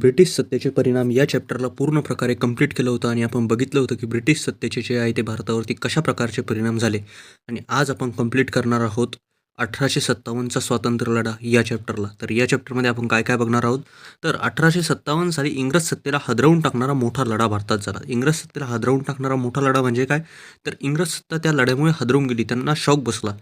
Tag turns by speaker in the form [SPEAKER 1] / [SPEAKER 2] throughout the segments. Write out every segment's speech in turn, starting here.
[SPEAKER 1] British सत्तेचे परिणाम या चॅप्टरला पूर्ण प्रकारे कंप्लीट केलं होतं आणि आपण बघितलं होतं की ब्रिटिश सत्तेचे जे आहे ते भारतावरती कशा प्रकारचे परिणाम झाले. आणि आज आपण कंप्लीट करणार आहोत 1857चा स्वातंत्र्य लढा या चॅप्टरला. तर या चॅप्टरमध्ये आपण काय काय बघणार आहोत. तर 1857 साली इंग्रज सत्तेला हादरवून टाकणारा मोठा लढा भारतात झाला. इंग्रज सत्तेला हादरवून टाकणारा मोठा लढा म्हणजे काय, तर इंग्रज सत्ता त्या लढ्यामुळे हादरून गेली, त्यांना शॉक बसला.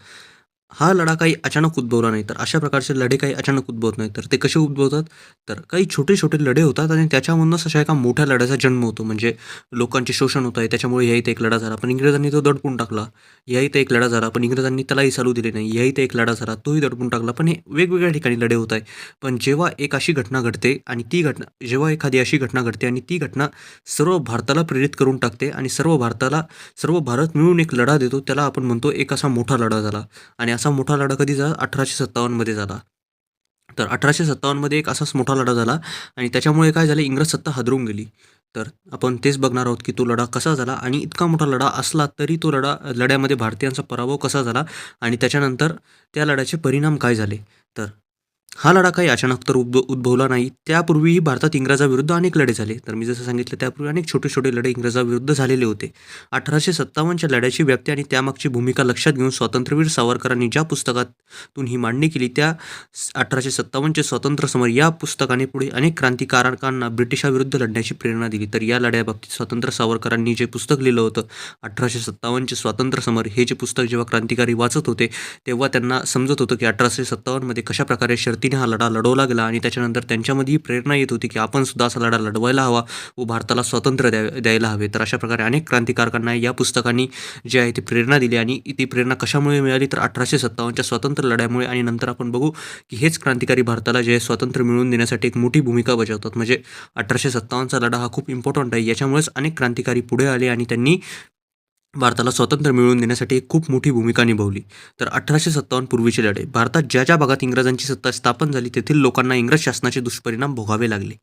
[SPEAKER 1] हा लढा काही अचानक उद्भवला नाही. तर अशा प्रकारचे लढे काही अचानक उद्भवत नाहीत. तर ते कसे उद्भवतात, तर काही छोटे-छोटे लढे होतात आणि त्याच्यामधूनच अशा एका मोठ्या लढ्याचा जन्म होतो. म्हणजे लोकांचे शोषण होत आहे, त्याच्यामुळे या इथे एक लढा झाला. पण इंग्रजांनी तो दडपून टाकला. या इथे एक लढा झाला, पण इंग्रजांनी त्यालाही चालू दिले नाही. या इथे एक लढा झाला, तोही दडपून टाकला. पण हे वेगवेगळ्या ठिकाणी लढे होत आहे. पण जेव्हा एक अशी घटना घडते आणि ती घटना जेव्हा एखादी अशी घटना घडते आणि ती घटना सर्व भारताला प्रेरित करून टाकते आणि सर्व भारत मिळून एक लढा देतो, त्याला आपण म्हणतो एक असा मोठा लढा झाला. आणि असा मोठा लढा कधी झाला, 1857 मध्ये झाला. तर 1857 मध्ये एक असाच मोठा लढा झाला आणि त्याच्यामुळे काय झालं, इंग्रज सत्ता हादरून गेली. तर आपण तेच बघणार आहोत की तो लढा कसा झाला आणि इतका मोठा लढा असला तरी तो लढ्यामध्ये भारतीयांचा पराभव कसा झाला आणि त्याच्यानंतर त्या लढ्याचे परिणाम काय झाले. तर हा लढा काही अचानक तर उद्भवला नाही. त्यापूर्वीही भारतात इंग्रजाविरुद्ध अनेक लढे झाले. तर मी जसं सांगितलं त्यापूर्वी अनेक छोटे-छोटे लढे इंग्रजाविरुद्ध झालेले होते. 1857च्या लढ्याची व्याप्ती आणि त्यामागची भूमिका लक्षात घेऊन स्वातंत्र्यवीर सावरकरांनी ज्या पुस्तकातून ही मांडणी केली, त्या 1857चे स्वातंत्र्य समर या पुस्तकाने पुढे अनेक क्रांतिकारकांना ब्रिटिशाविरुद्ध लढण्याची प्रेरणा दिली. तर या लढ्याबाबतीत स्वतंत्र सावरकरांनी जे पुस्तक लिहिलं होतं, 1857चे स्वातंत्र्य समर, हे जे पुस्तक जेव्हा क्रांतिकारी वाचत होते, तेव्हा त्यांना समजत होतं की 1857 मध्ये कशाप्रकारे शर्तीने हा लढा लढवला गेला आणि त्याच्यानंतर त्यांच्यामध्येही प्रेरणा येत होती की आपण सुद्धा असा लढा लढवायला हवा व भारताला स्वातंत्र्य द्यायला हवे. तर अशा प्रकारे अनेक क्रांतिकारकांना या पुस्तकांनी जे आहे ती प्रेरणा दिली आणि ती प्रेरणा कशामुळे मिळाली, तर 1857च्या स्वातंत्र्य लढ्यामुळे. आणि नंतर आपण बघू की हेच क्रांतिकारी भारताला जे स्वातंत्र्य मिळवून देण्यासाठी एक मोठी भूमिका बजावतात. म्हणजे 1857चा लढा हा खूप इम्पॉर्टंट आहे. याच्यामुळेच अनेक क्रांतिकारी पुढे आले आणि त्यांनी भारताला स्वातंत्र्य मिळवून देण्यासाठी एक खूप मोठी भूमिका निभावली. तर 1857 पूर्वीचे लढे. भारतात ज्या ज्या भागात इंग्रजांची सत्ता स्थापन झाली, तेथील लोकांना इंग्रज शासनाचे दुष्परिणाम भोगावे लागले.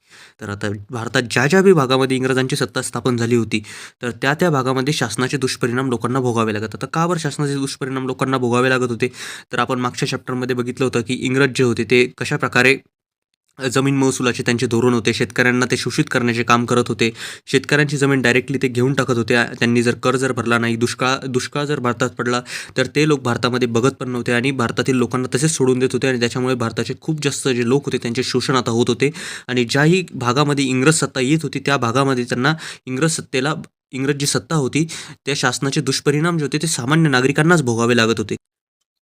[SPEAKER 1] तर आता भारतात ज्या ज्या बी भागामध्ये इंग्रजांची सत्ता स्थापन झाली होती, तर त्या त्या भागामध्ये शासनाचे दुष्परिणाम लोकांना भोगावे लागत. आता का बरं शासनाचे दुष्परिणाम लोकांना भोगावे लागत होते, तर आपण मागच्या चॅप्टरमध्ये बघितलं होतं की इंग्रज जे होते ते कशाप्रकारे जमीन महसुलाचे त्यांचे धोरण होते. शेतकऱ्यांना ते शोषित करण्याचे काम करत होते. शेतकऱ्यांची जमीन डायरेक्टली ते घेऊन टाकत होते. त्यांनी जर कर जर भरला नाही, दुष्काळ जर भारतात पडला, तर ते लोक भारतामध्ये बघत पण नव्हते आणि भारतातील लोकांना तसेच सोडून देत होते आणि त्याच्यामुळे भारताचे खूप जास्त जे लोक होते त्यांचे शोषण आता होत होते. आणि ज्याही भागामध्ये इंग्रज सत्ता येत होती, त्या भागामध्ये त्यांना इंग्रज जी सत्ता होती, त्या शासनाचे दुष्परिणाम जे होते ते सामान्य नागरिकांनाच भोगावे लागत होते.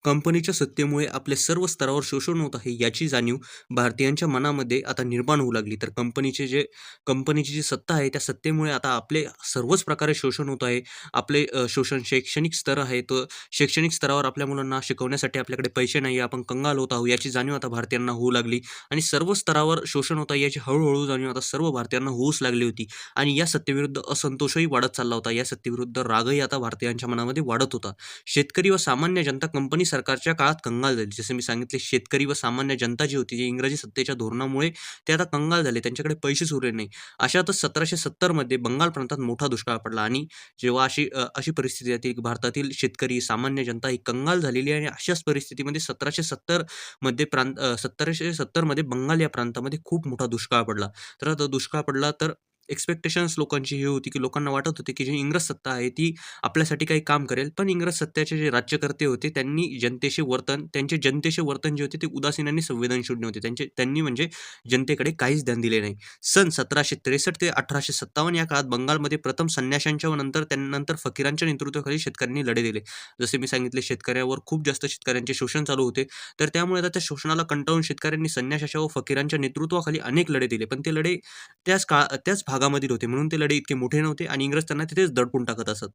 [SPEAKER 1] कंपनीच्या सत्तेमुळे आपले सर्व स्तरावर शोषण होत आहे, याची जाणीव भारतीयांच्या मनामध्ये आता निर्माण होऊ लागली. तर कंपनीची जी सत्ता आहे, त्या सत्तेमुळे आता आपले सर्वच प्रकारे शोषण होत आहे. आपले शोषण शैक्षणिक स्तर आहे, तो शैक्षणिक स्तरावर आपल्या मुलांना शिकवण्यासाठी आपल्याकडे पैसे नाही, आपण कंगाल होत आहोत, याची जाणीव आता भारतीयांना होऊ लागली. आणि सर्व स्तरावर शोषण होत आहे, याची हळूहळू जाणीव आता सर्व भारतीयांना होऊच लागली होती. आणि या सत्तेविरुद्ध असंतोषही वाढत चालला होता. या सत्तेविरुद्ध रागही आता भारतीयांच्या मनामध्ये वाढत होता. शेतकरी व सामान्य जनता कंपनी सरकारच्या काळात कंगाल झाली. जसे मी सांगितले, शेतकरी व सामान्य जनता जी होती, जी इंग्रजी सत्तेच्या धोरणामुळे ते आता कंगाल झाले. त्यांच्याकडे पैसेच उरले नाही. अशातच 1770 मध्ये बंगाल प्रांतात मोठा दुष्काळ पडला आणि जेव्हा अशी परिस्थिती येते, की भारतातील शेतकरी, सामान्य जनता ही कंगाल झालेली आहे आणि अशाच परिस्थितीमध्ये 1770 मध्ये बंगाल या प्रांतामध्ये खूप मोठा दुष्काळ पडला. तर आता दुष्काळ पडला तर एक्स्पेक्टेशन्स लोकांची ही होती, की लोकांना वाटत होते, की जी इंग्रज सत्ता आहे ती आपल्यासाठी काही काम करेल. पण इंग्रज सत्तेचे जे राज्यकर्ते होते, त्यांचे जनतेचे वर्तन जे होते ते उदासीन आणि संवेदनशील होते. त्यांनी म्हणजे जनतेकडे काहीच ध्यान दिले नाही. सन 1763 ते 1857 या काळात बंगालमध्ये प्रथम संन्याशांच्या व त्यानंतर फकीरांच्या नेतृत्वाखाली शेतकऱ्यांनी लढे दिले. जसे मी सांगितले, शेतकऱ्यावर खूप जास्त शेतकऱ्यांचे शोषण चालू होते. तर त्यामुळे आता त्या शोषणाला कंटाळून शेतकऱ्यांनी संन्याशाच्या व फकीरांच्या नेतृत्वाखाली अनेक लढे दिले. पण ते लढे त्याच भागामधील होते, म्हणून ते लढे इतके मोठे नव्हते आणि इंग्रज त्यांना तिथेच दडपून टाकत असत.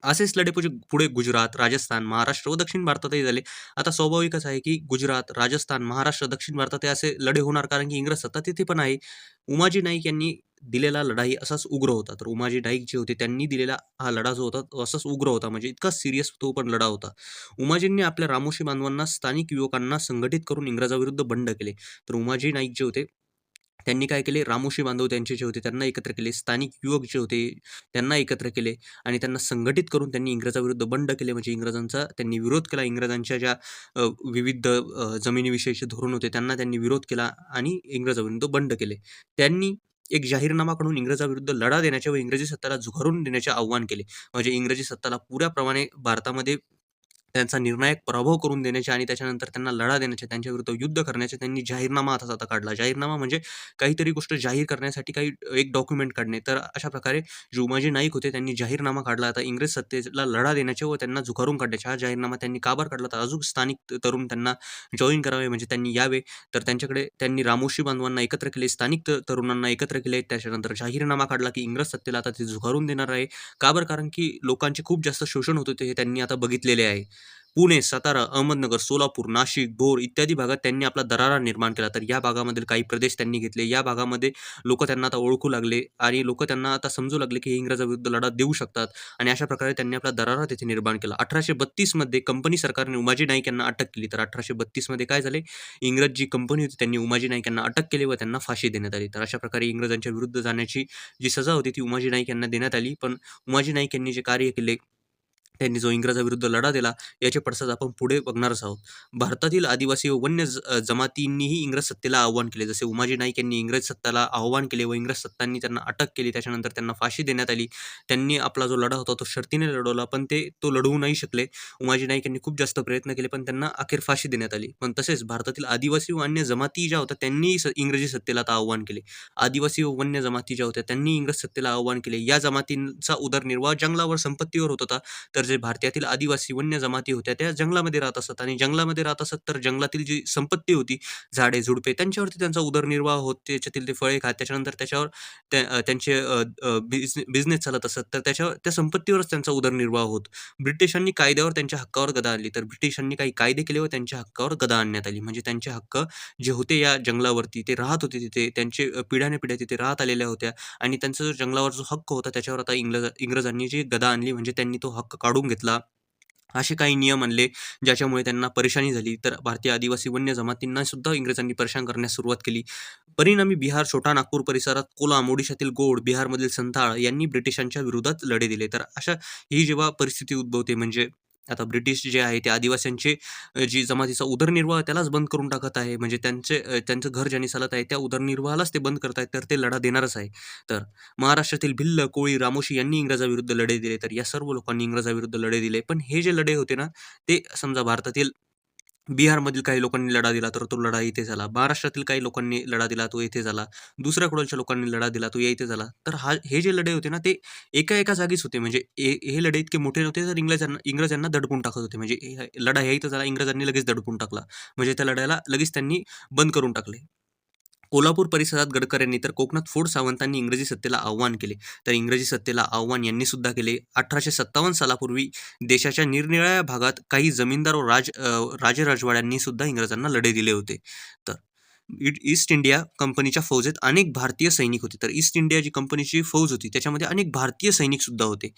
[SPEAKER 1] असेच लढे पुढे गुजरात, राजस्थान, महाराष्ट्र व दक्षिण भारतातही झाले. आता स्वाभाविकच आहे, की गुजरात, राजस्थान, महाराष्ट्र, दक्षिण भारतात हे असे लढे होणार, कारण की इंग्रज सत्ता तिथे पण आहे. उमाजी नाईक यांनी दिलेला लढाई असाच उग्र होता. तर उमाजी नाईक जे होते त्यांनी दिलेला हा लढा जो होता तो असाच उग्र होता. म्हणजे इतका सीरियस तो पण लढा होता. उमाजींनी आपल्या रामोशी बांधवांना, स्थानिक युवकांना संघटित करून इंग्रजाविरुद्ध बंड केले. तर उमाजी नाईक जे होते त्यांनी काय केले, रामोशी बांधव त्यांचे जे होते त्यांना एकत्र केले, स्थानिक युवक जे होते त्यांना एकत्र केले आणि त्यांना संघटित करून त्यांनी इंग्रजाविरुद्ध बंड केले. म्हणजे इंग्रजांचा त्यांनी विरोध केला. इंग्रजांच्या ज्या विविध जमिनीविषयीचे धोरण होते त्यांना त्यांनी विरोध केला आणि इंग्रजाविरुद्ध बंड केले. त्यांनी एक जाहीरनामा काढून इंग्रजाविरुद्ध लढा देण्याचे व इंग्रजी सत्ताला झुगारून देण्याचे आव्हान केले. म्हणजे इंग्रजी सत्ताला पुऱ्याप्रमाणे भारतामध्ये त्यांचा निर्णायक पराभव करून देण्याचे आणि त्याच्यानंतर त्यांना लढा देण्याचे, त्यांच्याविरुद्ध युद्ध करण्याचे त्यांनी जाहीरनामा हातात आता काढला. जाहीरनामा म्हणजे काहीतरी गोष्ट जाहीर करण्यासाठी काही एक डॉक्युमेंट काढणे. तर अशा प्रकारे जे उमाजी नाईक होते त्यांनी जाहीरनामा काढला. आता इंग्रज सत्तेला लढा देण्याचे व त्यांना झुगारून काढण्याचे. हा जाहीरनामा त्यांनी का बरं काढला? तर अजून स्थानिक तरुण त्यांना जॉइन करावे, म्हणजे त्यांनी यावे. तर त्यांच्याकडे त्यांनी रामोशी बांधवांना एकत्र केले, स्थानिक तरुणांना एकत्र केले. त्याच्यानंतर जाहीरनामा काढला की इंग्रज सत्तेला आता ते झुगारून देणार आहे. का बरं? कारण की लोकांचे खूप जास्त शोषण होत होते हे त्यांनी आता बघितलेले आहे. पुणे, सातारा, अहमदनगर, सोलापूर, नाशिक, भोर इत्यादी भागात त्यांनी आपला दरारा निर्माण केला. तर या भागामधील काही प्रदेश त्यांनी घेतले. या भागामध्ये लोकं त्यांना आता ओळखू लागले आणि लोकं त्यांना आता समजू लागले, की हे इंग्रजाविरुद्ध लढा देऊ शकतात आणि अशा प्रकारे त्यांनी आपला दरारा तिथे निर्माण केला. 1832 मध्ये कंपनी सरकारने उमाजी नाईक यांना अटक केली. तर 1832 मध्ये काय झाले? इंग्रज जी कंपनी होती त्यांनी उमाजी नाईक यांना अटक केली व त्यांना फाशी देण्यात आली. तर अशा प्रकारे इंग्रजांच्या विरुद्ध जाण्याची जी सजा होती ती उमाजी नाईक यांना देण्यात आली. पण उमाजी नाईक यांनी जे कार्य केले, त्यांनी जो इंग्रजाविरुद्ध लढा दिला, याचे पडसाद आपण पुढे बघणारच आहोत. भारतातील आदिवासी व वन्य जमातींनीही इंग्रज सत्तेला आव्हान केले. जसे उमाजी नाईक यांनी इंग्रज सत्ताला आव्हान केले व इंग्रज सत्तांनी त्यांना अटक केली. त्याच्यानंतर त्यांना फाशी देण्यात आली. त्यांनी आपला जो लढा होता तो शर्तीने लढवला, पण ते तो लढवू नाही शकले. उमाजी नाईक यांनी खूप जास्त प्रयत्न केले, पण त्यांना अखेर फाशी देण्यात आली. पण तसेच भारतातील आदिवासी व अन्य जमाती ज्या होत्या त्यांनी इंग्रजी सत्तेला आता आव्हान केले. आदिवासी व वन्य जमाती ज्या होत्या त्यांनी इंग्रज सत्तेला आव्हान केले. या जमातींचा उदरनिर्वाह जंगलावर, संपत्तीवर होत होता. तर जे भारतातील आदिवासी वन्य जमाती होत्या त्या जंगलामध्ये राहत असत आणि जंगलामध्ये राहत असत तर जंगलातील जी संपत्ती होती, झाडे झुडपे, त्यांच्यावरती त्यांचा उदरनिर्वाह होत. त्याच्यातील ते फळे खात, त्याच्यानंतर त्याच्यावर त्यांचे बिझनेस चालत असत. तर त्याच्यावर त्या संपत्तीवरच त्यांचा उदरनिर्वाह होत. ब्रिटिशांनी कायद्यावर त्यांच्या हक्कावर गदा आणली. तर ब्रिटिशांनी काही कायदे केले व त्यांच्या हक्कावर गदा आणण्यात आली. म्हणजे त्यांचे हक्क जे होते या जंगलावरती, ते राहत होते तिथे, त्यांचे पिढ्यानपिढ्या तिथे राहत आलेल्या होत्या आणि त्यांचा जो जंगलावर जो हक्क होता त्याच्यावर आता इंग्रजांनी जी गदा आणली, म्हणजे त्यांनी तो हक्क काढून घेतला. असे काही नियम आणले, ज्याच्यामुळे त्यांना परेशानी झाली. तर भारतीय आदिवासी वन्य जमातींना सुद्धा इंग्रजांनी परेशान करण्यास सुरुवात केली. परिणामी बिहार, छोटा नागपूर परिसरात कोलाम, ओडिशातील गोंड, बिहारमधील संथाळ यांनी ब्रिटिशांच्या विरोधात लढे दिले. तर अशा ही जेव्हा परिस्थिती उद्भवते, म्हणजे आता ब्रिटिश जे आहे ते आदिवासींचे जी जमातीचा उदरनिर्वाह त्यालाच बंद करून टाकत आहे. म्हणजे त्यांचं घर ज्याने चालत आहे त्या उदरनिर्वाहालाच ते बंद करत आहेत. तर ते लढा देणारच आहे. तर महाराष्ट्रातील भिल्ल, कोळी, रामोशी यांनी इंग्रजाविरुद्ध लढे दिले. तर या सर्व लोकांनी इंग्रजाविरुद्ध लढे दिले. पण हे जे लढे होते ना, ते समजा भारतातील बिहारमधील काही लोकांनी लढा दिला, तर तो लढा इथे झाला. महाराष्ट्रातील काही लोकांनी लढा दिला, तो इथे झाला. दुसऱ्या कुणाच्या लोकांनी लढा दिला, तो या इथे झाला. तर हे जे लढे होते ना, ते एका जागीच होते. म्हणजे हे लढे इतके मोठे नव्हते, तर इंग्रजांना दडपून टाकत होते. म्हणजे लढा ह्या इथं झाला, इंग्रजांनी लगेच दडपून टाकला. म्हणजे त्या लढ्याला लगेच त्यांनी बंद करून टाकले. कोल्हापूर परिसरात गडकऱ्यांनी तर कोकणात फोड सावंतांनी इंग्रजी सत्तेला आव्हान केले. तर इंग्रजी सत्तेला आव्हान यांनी सुद्धा केले. 1857 सालापूर्वी देशाच्या निरनिराळ्या भागात काही जमीनदार व राजराजवाड्यांनी सुद्धा इंग्रजांना लढे दिले होते. तर ईस्ट इंडिया कंपनीच्या फौजेत अनेक भारतीय सैनिक होते. तर ईस्ट इंडिया जी कंपनीची फौज होती त्याच्यामध्ये अनेक भारतीय सैनिक सुद्धा होते.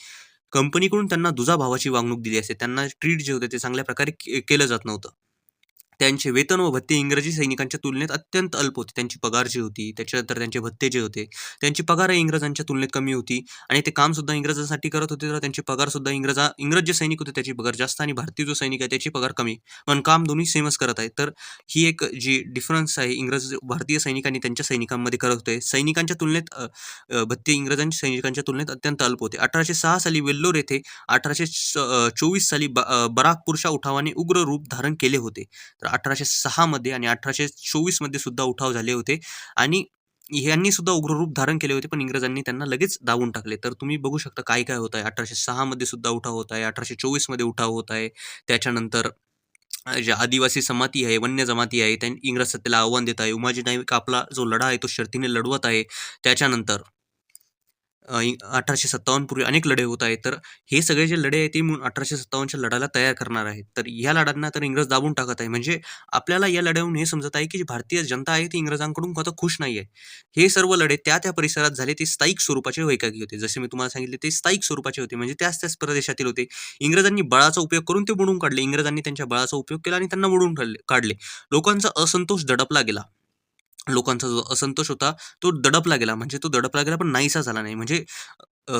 [SPEAKER 1] कंपनीकडून त्यांना दुजाभावाची वागणूक दिली असते. त्यांना ट्रीट जे होते ते चांगल्या प्रकारे केलं जात नव्हतं. त्यांचे वेतन व भत्ते इंग्रजी सैनिकांच्या तुलनेत अत्यंत अल्प होते. त्यांची पगार जी होती, त्याच्यानंतर त्यांचे भत्ते जे होते, त्यांची पगारही इंग्रजांच्या तुलनेत कमी होती आणि ते कामसुद्धा इंग्रजांसाठी करत होते, तर त्यांची पगारसुद्धा इंग्रज जे सैनिक होते त्याची पगार जास्त आणि भारतीय जो सैनिक आहे त्याची पगार कमी. पण काम दोन्ही सेमच करत आहेत. तर ही एक जी डिफरन्स आहे भारतीय सैनिकांनी त्यांच्या सैनिकांमध्ये करत होते. सैनिकांच्या तुलनेत भत्ते इंग्रजांच्या सैनिकांच्या तुलनेत अत्यंत अल्प होते. 1806 साली वेल्लोर येथे 1824 साली बराकपूरच्या उठावाने उग्र रूप धारण केले होते. तर 1806 मध्ये आणि 1824 मध्ये सुद्धा उठाव झाले होते आणि ह्यांनी सुद्धा उग्र रूप धारण केले होते, पण इंग्रजांनी त्यांना लगेच दाबून टाकले. तर तुम्ही बघू शकता काय काय होत आहे. 1806 मध्ये सुद्धा उठाव होत आहे, 1824 मध्ये उठाव होत आहे. त्याच्यानंतर जे आदिवासी जमाती आहे, वन्य जमाती आहे, त्यांनी इंग्रज सत्तेला आव्हान देत आहे. उमाजी नाईक आपला जो लढा आहे तो शर्तीने लढवत आहे. त्याच्यानंतर 1857 पूर्वी अनेक लढे होत आहेत. तर हे सगळे जे लढे आहेत ते म्हणून 1857च्या लढ्याला तयार करणार आहेत. तर ह्या लढ्यांना तर इंग्रज दाबून टाकत आहे. म्हणजे आपल्याला या लढ्यावरून हे समजत आहे की जी भारतीय जनता आहे ती इंग्रजांकडून आता खुश नाही आहे. हे सर्व लढे त्या परिसरात झाले ते स्थायिक स्वरूपाचे वैकाकी होते. जसे मी तुम्हाला सांगितले ते स्थायिक स्वरूपाचे होते. म्हणजे त्याच प्रदेशातील होते. इंग्रजांनी बळाचा उपयोग करून ते मोडून काढले. इंग्रजांनी त्यांच्या बळाचा उपयोग केला आणि त्यांना मोडून काढले. लोकांचा असंतोष दडपला गेला. लोकांचा जो असंतोष होता तो दडपला गेला. म्हणजे तो दडपला गेला पण नाहीसा झाला नाही. म्हणजे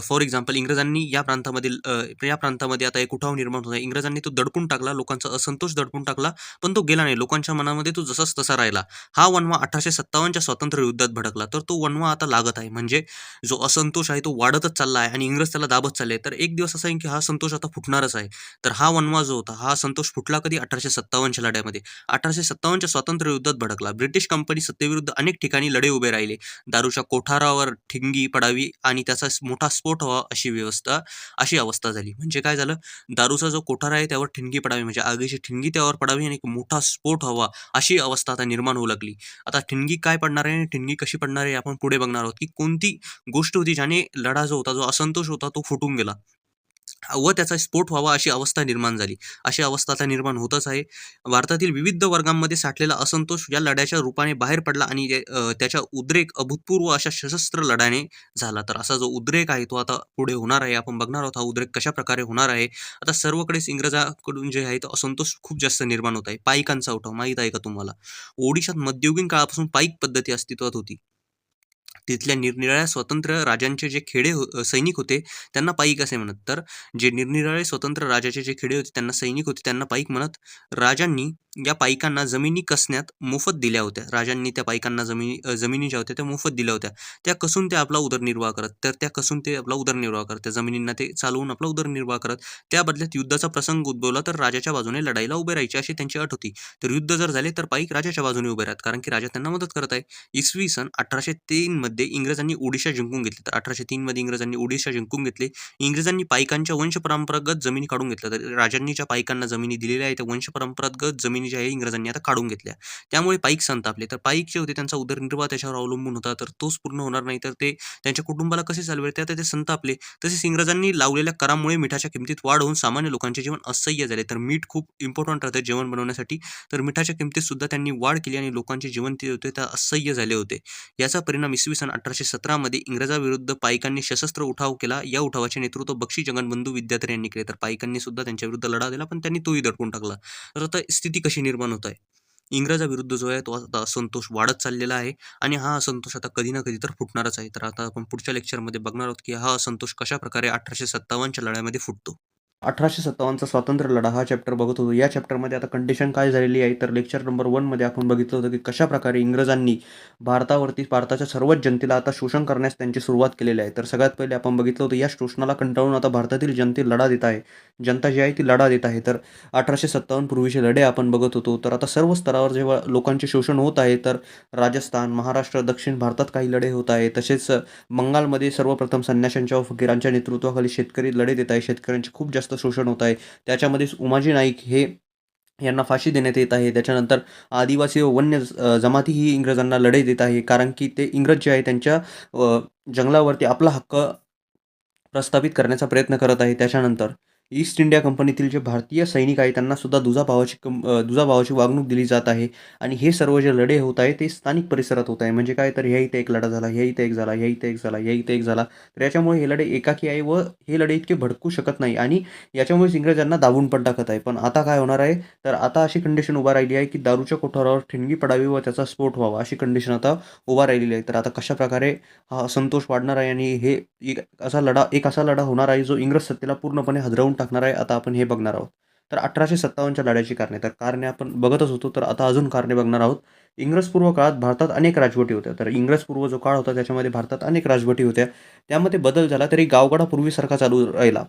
[SPEAKER 1] फॉर एक्झाम्पल इंग्रजांनी या प्रांतामध्ये आता एक उठाव निर्माण होता. इंग्रजांनी तो दडपून टाकला, लोकांचा असंतोष दडपून टाकला, पण तो गेला नाही. लोकांच्या मनामध्ये तो जसाच तसा राहिला. हा वणवा 1857च्या स्वातंत्र्य युद्धात भडकला. तर तो वणवा आता लागत आहे. म्हणजे जो असंतोष आहे तो वाढतच चालला आहे आणि इंग्रज त्याला दाबत चालले. तर एक दिवस असा येईल की हा संतोष आता फुटणारच आहे. तर हा वणवा जो होता, हा संतोष फुटला कधी 1857च्या लढ्यामध्ये. 1857च्या स्वातंत्र्य युद्धात भडकला. ब्रिटिश कंपनी सत्तेविरुद्ध अनेक ठिकाणी लढे उभे राहिले. दारूच्या कोठारावर ठिणगी पडावी आणि त्याचा मोठा स्फोट व्हावा अशी अवस्था झाली. म्हणजे काय झालं, दारूचा जो कोठार आहे त्यावर ठिणगी पडावी म्हणजे आगीची ठिणगी त्यावर पडावी आणि एक मोठा स्फोट व्हावा अशी अवस्था आता निर्माण होऊ लागली. आता ठिणगी काय पडणार आहे आणि ठिणगी कशी पडणार आहे आपण पुढे बघणार आहोत, की कोणती गोष्ट होती ज्याने लढा जो होता, जो असंतोष होता तो फुटून गेला. व त्याचा स्फोट व्हावा अशी अवस्था निर्माण झाली. अशी अवस्था आता निर्माण होतच आहे. भारतातील विविध वर्गांमध्ये साठलेला असंतोष या लढ्याच्या रूपाने बाहेर पडला आणि त्याच्या उद्रेक अभूतपूर्व अशा सशस्त्र लढ्याने झाला. तर असा जो उद्रेक आहे तो आता पुढे होणार आहे. आपण बघणार आहोत हा उद्रेक कशाप्रकारे होणार आहे. आता सर्वकडेच इंग्रजांकडून जे आहे तो असंतोष खूप जास्त निर्माण होत आहे. पाईकांचा उठाव माहीत आहे का तुम्हाला? ओडिशात मध्ययुगीन काळापासून पाईक पद्धती अस्तित्वात होती. तिथल्या निरनिराळ्या स्वतंत्र राजांचे जे सैनिक होते त्यांना पाईक असे म्हणत. तर जे निरनिराळे स्वतंत्र राजाचे जे खेडे होते त्यांना सैनिक होते त्यांना पाईक म्हणत. राजांनी या पाईकांना जमिनी कसण्यात मोफत दिल्या होत्या. राजांनी त्या पाईकांना जमिनी ज्या होत्या त्या मोफत दिल्या होत्या. त्या कसून ते आपला उदरनिर्वाह करत. तर त्या कसून ते आपला उदरनिर्वाह करत. त्या जमिनींना ते चालवून आपला उदरनिर्वाह करत. त्या बदल्यात युद्धाचा प्रसंग उद्भवला तर राजाच्या बाजूने लढाईला उभे राहायचे अशी त्यांची अट होती. तर युद्ध जर झाले तर पाईक राजाच्या बाजूने उभे राहत कारण की राजा त्यांना मदत करत आहे. इसवी सन 1803 मध्ये इंग्रजांनी ओडिशा जिंकून घेतली. तर 1803 मध्ये इंग्रजांनी ओडिशा जिंकून घेतली. इंग्रजांनी पाईकांच्या वंशपरंपरागत जमिनी काढून घेतल्या. तर राजांनी ज्या पाईकांना जमिनी दिलेल्या आहेत त्या वंशपरंपरागत जमिनी ज्या आहे इंग्रजांनी आता काढून घेतल्या. त्यामुळे पाईक संतापले. तर पाईक जे होते त्यांचा उदरनिर्वाह त्याच्यावर अवलंबून होता. तर तोच पूर्ण होणार नाही तर ते त्यांच्या कुटुंबाला कसे चालवेल ते आता ते संतापले. तसेच इंग्रजांनी लावलेल्या करामुळे मिठाच्या किमतीत वाढ होऊन सामान्य लोकांचे जीवन असह्य झाले. तर मीठ खूप इम्पॉर्टंट राहतं जेवण बनवण्यासाठी. तर मिठाच्या किमतीत सुद्धा त्यांनी वाढ केली आणि लोकांचे जीवन ते होते त्या असह्य झाले होते. याचा परिणाम इसवी सन 1817 मध्ये इंग्रजाविरुद्ध पाईकांनी सशस्त्र उठाव केला. या उठावाचे नेतृत्व बक्षी जगनबंधू विद्याधर यांनी केले. तर पाईकांनी सुद्धा त्यांच्या विरुद्ध लढा दिला पण त्यांनी तोही दडपून टाकला. तर आता स्थिती कशी निर्माण होत आहे. इंग्रजाविरुद्ध जो आहे तो आता असंतोष वाढत चाललेला आहे आणि हा असंतोष आता कधी ना कधी तर फुटणारच आहे. तर आता आपण पुढच्या लेक्चरमध्ये बघणार आहोत की हा असंतोष कशाप्रकारे 1857च्या लढ्यामध्ये फुटतो. 1857चा स्वातंत्र्य लढा हा चॅप्टर बघत होतो. या चॅप्टरमध्ये आता कंडिशन काय झालेली आहे तर लेक्चर नंबर 1 मध्ये आपण बघितलं होतं की कशाप्रकारे इंग्रजांनी भारताच्या सर्वच जनतेला आता शोषण करण्यास त्यांची सुरुवात केलेली आहे. तर सगळ्यात पहिले आपण बघितलं होतं या शोषणाला कंटाळून आता भारतातील जनते लढा देत आहे. जनता जी आहे ती लढा देत आहे. तर 1857 पूर्वीचे लढे आपण बघत होतो. तर आता सर्व स्तरावर जेव्हा लोकांचे शोषण होत आहे तर राजस्थान, महाराष्ट्र, दक्षिण भारतात काही लढे होत आहे. तसेच बंगालमध्ये सर्वप्रथम संन्याशांच्या व फकीरांच्या नेतृत्वाखाली शेतकरी लढे देत आहे. शेतकऱ्यांचे खूप जास्त शोषण होत आहे. त्याच्यामध्येच उमाजी नाईक हे यांना फाशी देण्यात येत आहे. त्याच्यानंतर आदिवासी व वन्य जमाती ही इंग्रजांना लढे देत आहे. कारण की ते इंग्रज जे आहे त्यांच्या जंगलावरती आपला हक्क प्रस्थापित करण्याचा प्रयत्न करत आहे. त्याच्यानंतर ईस्ट इंडिया कंपनीतील जे भारतीय सैनिक आहेत त्यांना सुद्धा दुजाभावाची वागणूक दिली जात आहे आणि हे सर्व जे लढे होत आहे ते स्थानिक परिसरात होत आहे. म्हणजे काय तर ह्या इथे एक लढा झाला, ह्या इथे एक झाला, ह्या इथे एक झाला, ह्या इथे एक झाला. तर याच्यामुळे हे लढे एकाकी आहे व हे लढे इतके भडकू शकत नाही आणि याच्यामुळेच इंग्रजांना दाबून पण टाकत आहे. पण आता काय होणार आहे तर आता अशी कंडिशन उभा राहिली आहे की दारूच्या कोठारावर ठिणगी पडावी व त्याचा स्फोट व्हावा अशी कंडिशन आता उभा राहिलेली आहे. तर आता कशाप्रकारे हा असंतोष वाढणार आहे आणि हे एक असा लढा होणार आहे जो इंग्रज सत्तेला पूर्णपणे हादरवून टाकणार आहे. आता आपण हे बघणार आहोत. तर 1857च्या लढ्याची कारणे. तर कारणे आपण बघतच होतो. तर आता अजून कारणे बघणार आहोत. इंग्रजपूर्व काळात भारतात अनेक राजवटी होत्या. तर इंग्रजपूर्व जो काळ होता त्याच्यामध्ये भारतात अनेक राजवटी होत्या. त्यामध्ये बदल झाला तरी गावगाडा पूर्वीसारखा चालू राहिला.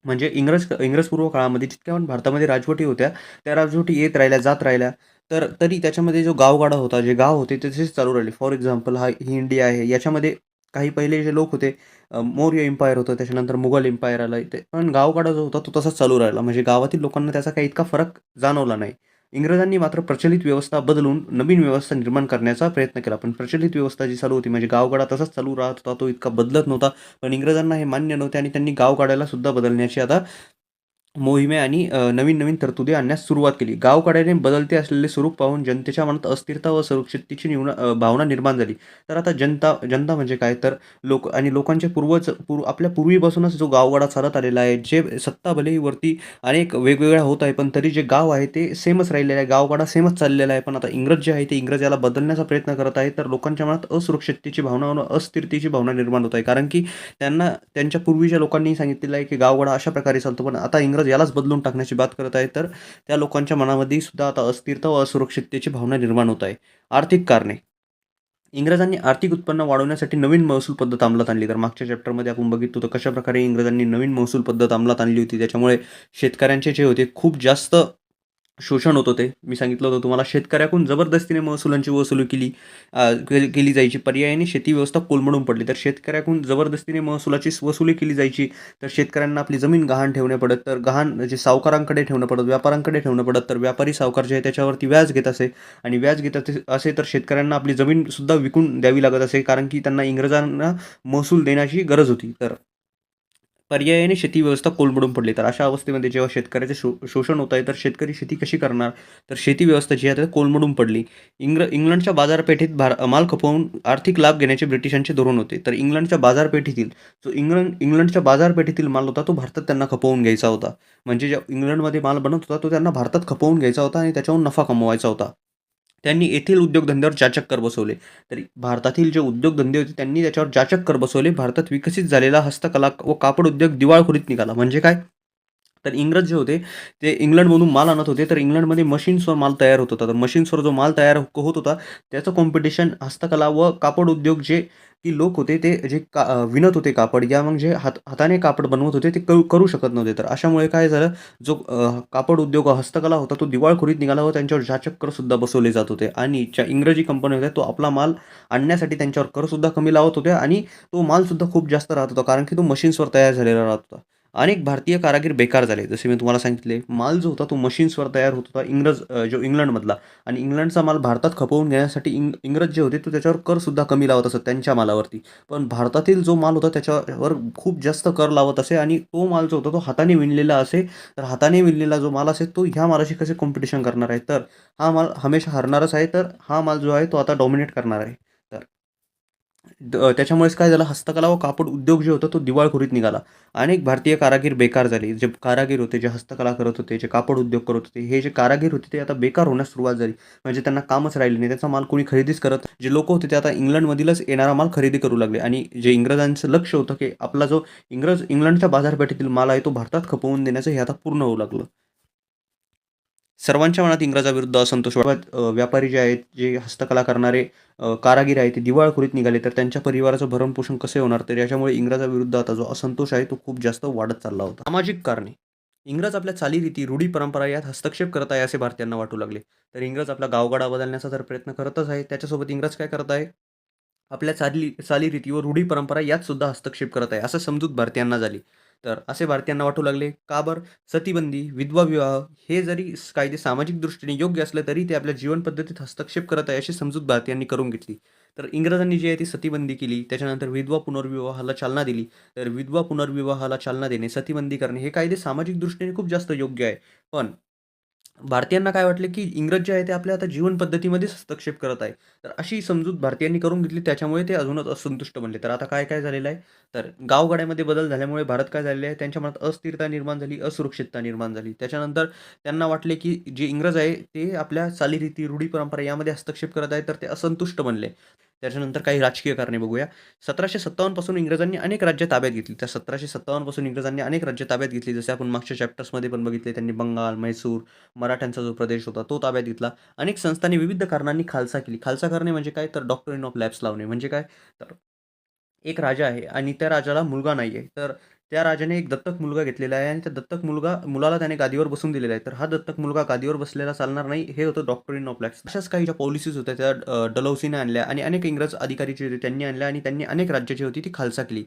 [SPEAKER 1] म्हणजे इंग्रजपूर्व काळामध्ये जितक्या पण भारतामध्ये राजवटी होत्या, त्या राजवटी येत राहिल्या, जात राहिल्या. तर तरी त्याच्यामध्ये जो गावगाडा होता, जे गाव होते ते तसेच चालू राहिले. फॉर एक्झाम्पल ही इंडिया आहे. याच्यामध्ये काही पहिले जे लोक होते मौर्य एम्पायर होतं, त्याच्यानंतर मुघल एम्पायर आलं. ते पण गावगाडा जो होता तो तसाच चालू राहिला. म्हणजे गावातील लोकांना त्याचा काही इतका फरक जाणवला नाही. इंग्रजांनी मात्र प्रचलित व्यवस्था बदलून नवीन व्यवस्था निर्माण करण्याचा प्रयत्न केला. पण प्रचलित व्यवस्था जी चालू होती म्हणजे गावगाडा तसाच चालू राहत होता, तो इतका बदलत नव्हता. पण इंग्रजांना हे मान्य नव्हते आणि त्यांनी गावगाड्याला सुद्धा बदलण्याची आता मोहिमे आणि नवीन-नवीन तरतुदी आणण्यास सुरुवात केली. गावकड्याने बदलते असलेले स्वरूप पाहून जनतेच्या मनात अस्थिरता व सुरक्षिततेची भावना निर्माण झाली. तर आता जनता जनता म्हणजे काय? तर लोकांचे आपल्या पूर्वीपासूनच जो गावगाडा चालत आलेला आहे. जे सत्ता भलेही वरती अनेक वेगवेगळ्या होत आहे, पण तरी जे गाव आहे ते सेमच राहिलेलं आहे. गावगाडा सेमच चाललेला आहे. पण आता इंग्रज जे आहे ते इंग्रज याला बदलण्याचा प्रयत्न करत आहेत. तर लोकांच्या मनात असुरक्षिततेची भावना व अस्थिरतेची भावना निर्माण होत आहे. कारण की त्यांना त्यांच्या पूर्वीच्या लोकांनी सांगितलेलं आहे, की गावगाडा अशा प्रकारे चालतो. पण आता इंग्रज यालाच बदलून टाकण्याची बात करत आहेत. तर त्या लोकांच्या मनामध्ये सुद्धा आता अस्थिरता व असुरक्षिततेची भावना निर्माण होत आहे. आर्थिक कारणे. इंग्रजांनी आर्थिक उत्पन्न वाढवण्यासाठी नवीन महसूल पद्धत अंमलात आणली. तर मागच्या चॅप्टरमध्ये आपण बघितलं होतं कशाप्रकारे इंग्रजांनी नवीन महसूल पद्धत अंमलात आणली होती. त्याच्यामुळे शेतकऱ्यांचे जे होते खूप जास्त शोषण होत होते. मी सांगितलं होतं तुम्हाला शेतकऱ्याकडून जबरदस्तीने महसुलांची वसुली केली केली जायची. पर्यायाने शेती व्यवस्था कोलमडून पडली. तर शेतकऱ्याकडून जबरदस्तीने महसुलाची वसुली केली जायची. तर शेतकऱ्यांना आपली जमीन गहाण ठेवणे पडत. तर गहाण जे सावकारांकडे ठेवणं पडत, व्यापाऱ्यांकडे ठेवणं पडत. तर व्यापारी सावकार जे आहे त्याच्यावरती व्याज घेत असे आणि व्याज घेत असे तर शेतकऱ्यांना आपली जमीनसुद्धा विकून द्यावी लागत असे. कारण की त्यांना इंग्रजांना महसूल देण्याची गरज होती. तर पर्यायाने शेती व्यवस्था कोलमडून पडली. तर अशा अवस्थेमध्ये जेव्हा शेतकऱ्याचे शोषण होत आहे, तर शेतकरी शेती कशी करणार? तर शेती व्यवस्था जी आहे ती कोलमडून पडली. इंग्लंडच्या बाजारपेठेत माल खपवून आर्थिक लाभ घेण्याचे ब्रिटिशांचे धोरण होते. तर इंग्लंडच्या बाजारपेठेतील जो इंग्लंडच्या बाजारपेठेतील माल होता, तो भारतात त्यांना खपवून घ्यायचा होता. म्हणजे जे इंग्लंडमध्ये माल बनत होता, तो त्यांना भारतात खपवून घ्यायचा होता आणि त्याच्यावरून नफा कमवायचा होता. त्यांनी येथील उद्योगधंद्यावर जाचक बसवले. तरी भारतातील जे उद्योगधंदे होते त्यांनी त्याच्यावर जाचक कर बसवले. भारतात विकसित झालेला हस्तकला व कापड उद्योग दिवाळखोरीत निघाला. म्हणजे काय? तर इंग्रज जे होते ते इंग्लंडमधून माल आणत होते. तर इंग्लंडमध्ये मशीन्सवर माल तयार होत होता. तर मशीन्सवर जो माल तयार होत होता त्याचं कॉम्पिटिशन हस्तकला व कापड उद्योग जे की लोक होते ते जे विणत होते कापड या मग जे हाताने कापड बनवत होते ते करू शकत नव्हते. तर अशामुळे काय झालं जो कापड उद्योग हस्तकला होता तो दिवाळखोरीत निघाला व त्यांच्यावर जाचक करसुद्धा बसवले जात होते आणि ज्या इंग्रजी कंपन्या होत्या तो आपला माल आणण्यासाठी त्यांच्यावर करसुद्धा कमी लावत होत्या आणि तो मालसुद्धा खूप जास्त राहत होता कारण की तो मशीन्सवर तयार झालेला राहत होता. अनेक भारतीय कारागीर बेकार झाले. जसे मी तुम्हाला सांगितले, माल जो होता तो मशीन्सवर तयार होत होता. जो इंग्लंडमधला आणि इंग्लंडचा माल भारतात खपवून घेण्यासाठी इंग्रज जे होते, तो त्याच्यावर करसुद्धा कमी लावत असत त्यांच्या मालावरती. पण भारतातील जो माल होता त्याच्यावर खूप जास्त कर लावत असे आणि तो माल जो होता तो हाताने विणलेला असे. तर हाताने विणलेला जो माल असेल तो ह्या मालाशी कसे कॉम्पिटिशन करणार आहे? तर हा माल हमेशा हरणारच आहे. तर हा माल जो आहे तो आता डॉमिनेट करणार आहे. तर त्याच्यामुळेच काय झालं हस्तकला व कापड उद्योग जे होता तो दिवाळखोरीत निघाला. अनेक भारतीय कारागीर बेकार झाले. जे कारागीर होते, जे हस्तकला करत होते, जे कापड उद्योग करत होते, हे जे कारागीर होते ते आता बेकार होण्यास सुरुवात झाली. म्हणजे त्यांना कामच राहिले नाही. त्याचा माल कोणी खरेदीच करत जे लोकं होते ते आता इंग्लंडमधीलच येणारा माल खरेदी करू लागले आणि जे इंग्रजांचं लक्ष होतं, की आपला जो इंग्लंडच्या बाजारपेठेतील माल आहे तो भारतात खपवून देण्याचं हे आता पूर्ण होऊ लागलं. सर्वांच्या मनात इंग्रजाविरुद्ध असंतोष व्यापारी जे आहेत, जे हस्तकला करणारे कारागीर आहेत, ते दिवाळखोरीत निघाले. तर त्यांच्या परिवाराचं भरणपोषण कसे होणार? तर याच्यामुळे इंग्रजाविरुद्ध आता जो असंतोष आहे, तो खूप जास्त वाढत चालला होता. सामाजिक कारणे. इंग्रज आपल्या चालीरीती, रूढी परंपरा यात हस्तक्षेप करत आहे, असे भारतीयांना वाटू लागले. तर इंग्रज आपला गावगाडा बदलण्याचा तर प्रयत्न करतच आहे. त्याच्यासोबत इंग्रज काय करत आहे? आपल्या चालीरीती व रूढी परंपरा यात सुद्धा हस्तक्षेप करत आहे, असं समजूत भारतीयांना झाली. तर असे भारतीयांना वाटू लागले. का बरं? सतीबंदी, विधवा विवाह हे जरी कायदे सामाजिक दृष्टीने योग्य असले तरी ते आपल्या जीवन पद्धतीत हस्तक्षेप करत आहे, अशी समजूत भारतीयांनी करून घेतली. तर इंग्रजांनी जी आहे ती सतीबंदी केली. त्याच्यानंतर विधवा पुनर्विवाहाला चालना दिली. तर विधवा पुनर्विवाहाला चालना देणे, सतीबंदी करणे हे कायदे सामाजिक दृष्टीने खूप जास्त योग्य आहे. पण भारतीयांना काय वाटले, की इंग्रज जे आहे ते आपल्या आता जीवन पद्धतीमध्येच हस्तक्षेप करत आहे. तर अशी समजूत भारतीयांनी करून घेतली. त्याच्यामुळे ते अजूनच असंतुष्ट बनले. तर आता काय-काय झालेलं आहे? तर गावगाड्यामध्ये बदल झाल्यामुळे भारत काय झालेले आहे, त्यांच्या मनात अस्थिरता निर्माण झाली, असुरक्षितता निर्माण झाली. त्याच्यानंतर त्यांना वाटले, की जे इंग्रज आहे ते आपल्या चालीरीती, रूढी परंपरा यामध्ये हस्तक्षेप करत आहेत, तर ते असंतुष्ट बनले. त्याच्यानंतर काही राजकीय कारणे बघूया. 1757 पासून इंग्रजांनी अनेक राज्य ताब्यात घेतली. त्या 1757 पासून इंग्रजांनी अनेक राज्य ताब्यात घेतली. जसे आपण मागच्या चॅप्टर्समध्ये पण बघितले. त्यांनी बंगाल, म्हैसूर, मराठ्यांचा जो प्रदेश होता तो ताब्यात घेतला. अनेक संस्थांनी विविध कारणांनी खालसा केली. खालसा करणे म्हणजे काय? तर डॉक्ट्रिन ऑफ लॅप्स लावणे. म्हणजे काय? तर एक राजा आहे आणि त्या राजाला मुलगा नाही आहे. तर त्या राजाने एक दत्तक मुलगा घेतलेला आहे आणि त्या मुलाला त्याने गादीवर बसवून दिलेला आहे. तर हा दत्तक मुलगा गादीवर बसलेला चालणार नाही. हे होतं डॉक्ट्रिन ऑफ लॅप्स. अशाच काही ज्या पॉलिसीज होत्या त्या डलहौसीने आणल्या आणि अनेक इंग्रज अधिकारी जे होते त्यांनी आणल्या आणि त्यांनी अनेक राज्य जी होती ती खालसा केली.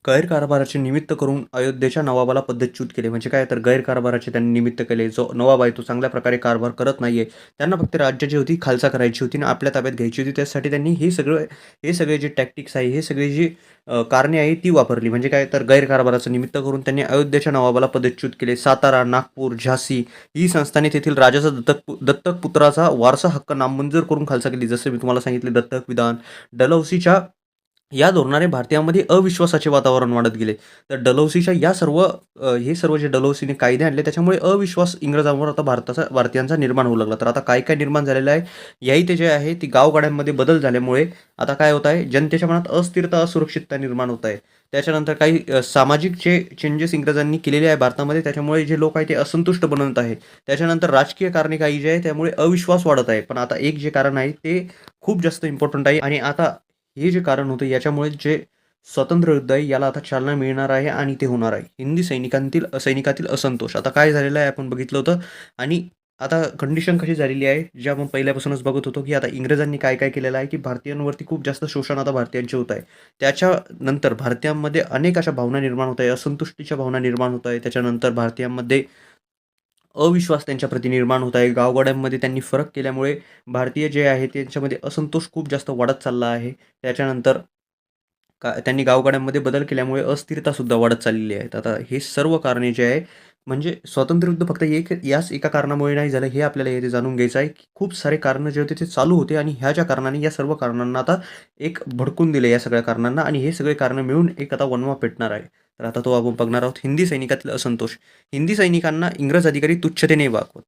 [SPEAKER 1] गैरकारभाराचे निमित्त करून अयोध्येच्या नवाबाला पदच्युत केले. म्हणजे काय तर गैरकारभाराचे त्यांनी निमित्त केले. जो नवाब आहे तो चांगल्या प्रकारे कारभार करत नाहीये. त्यांना फक्त राज्य जी होती खालसा करायची होती आणि आपल्या ताब्यात घ्यायची होती. त्यासाठी त्यांनी हे सगळे जे टॅक्टिक्स आहे, हे सगळे जी कारणे आहे ती वापरली. म्हणजे काय तर गैरकारभाराचं निमित्त करून त्यांनी अयोध्येच्या नवाबाला पदच्युत केले. सातारा, नागपूर, झाशी ही संस्थाने तेथील राजाचा दत्तक पुत्राचा वारसा हक्क नामंजूर करून खालसा केली. जसं मी तुम्हाला सांगितले दत्तक विधान. डलहौसीच्या या धोरणाने भारतीयांमध्ये अविश्वासाचे वातावरण वाढत गेले. तर डलहौसीच्या हे सर्व जे डलहौसीने कायदे आणले त्याच्यामुळे अविश्वास इंग्रजांवर आता भारतीयांचा निर्माण होऊ लागला. तर आता काय निर्माण झालेलं आहे, याही ते जे आहे ती गावगाड्यांमध्ये बदल झाल्यामुळे आता काय होत आहे, जनतेच्या मनात अस्थिरता, असुरक्षितता निर्माण होत आहे. त्याच्यानंतर काही सामाजिक जे चेंजेस इंग्रजांनी केलेले आहे भारतामध्ये, त्याच्यामुळे जे लोक आहे ते असंतुष्ट बनत आहे. त्याच्यानंतर राजकीय कारणे काही जे आहे त्यामुळे अविश्वास वाढत आहे. पण आता एक जे कारण आहे ते खूप जास्त इम्पॉर्टंट आहे आणि आता हे जे कारण होतं याच्यामुळे जे स्वातंत्र्य युद्ध आहे याला आता चालना मिळणार आहे आणि ते होणार आहे. हिंदी सैनिकातील असंतोष. आता काय झालेलं आहे आपण बघितलं होतं आणि आता कंडिशन कशी झालेली आहे, जे आपण पहिल्यापासूनच बघत होतो, की आता इंग्रजांनी काय केलेलं आहे, की भारतीयांवरती खूप जास्त शोषण आता भारतीयांचे होत आहे. त्याच्यानंतर भारतीयांमध्ये अनेक अशा भावना निर्माण होत आहे, असंतुष्टीच्या भावना निर्माण होत आहे. त्याच्यानंतर भारतीयांमध्ये अविश्वास त्यांच्याप्रती निर्माण होत आहे. गावगाड्यांमध्ये त्यांनी फरक केल्यामुळे भारतीय जे आहे त्यांच्यामध्ये असंतोष खूप जास्त वाढत चालला आहे. त्याच्यानंतर त्यांनी गावगाड्यांमध्ये बदल केल्यामुळे अस्थिरतासुद्धा वाढत चाललेली आहे. आता हे सर्व कारणे जे आहे म्हणजे स्वातंत्र्ययुद्ध फक्त याच एका कारणामुळे नाही झालं, हे आपल्याला इथे जाणून घ्यायचं आहे, की खूप सारे कारणं जे होते ते चालू होते आणि ह्या ज्या कारणाने या सर्व कारणांना आता एक भडकून दिले या सगळ्या कारणांना आणि हे सगळे कारणं मिळून एक आता वणवा पेटणार आहे. तर आता तो आपण बघणार आहोत. हिंदी सैनिकातील असंतोष. हिंदी सैनिकांना इंग्रज अधिकारी तुच्छतेने वागवत.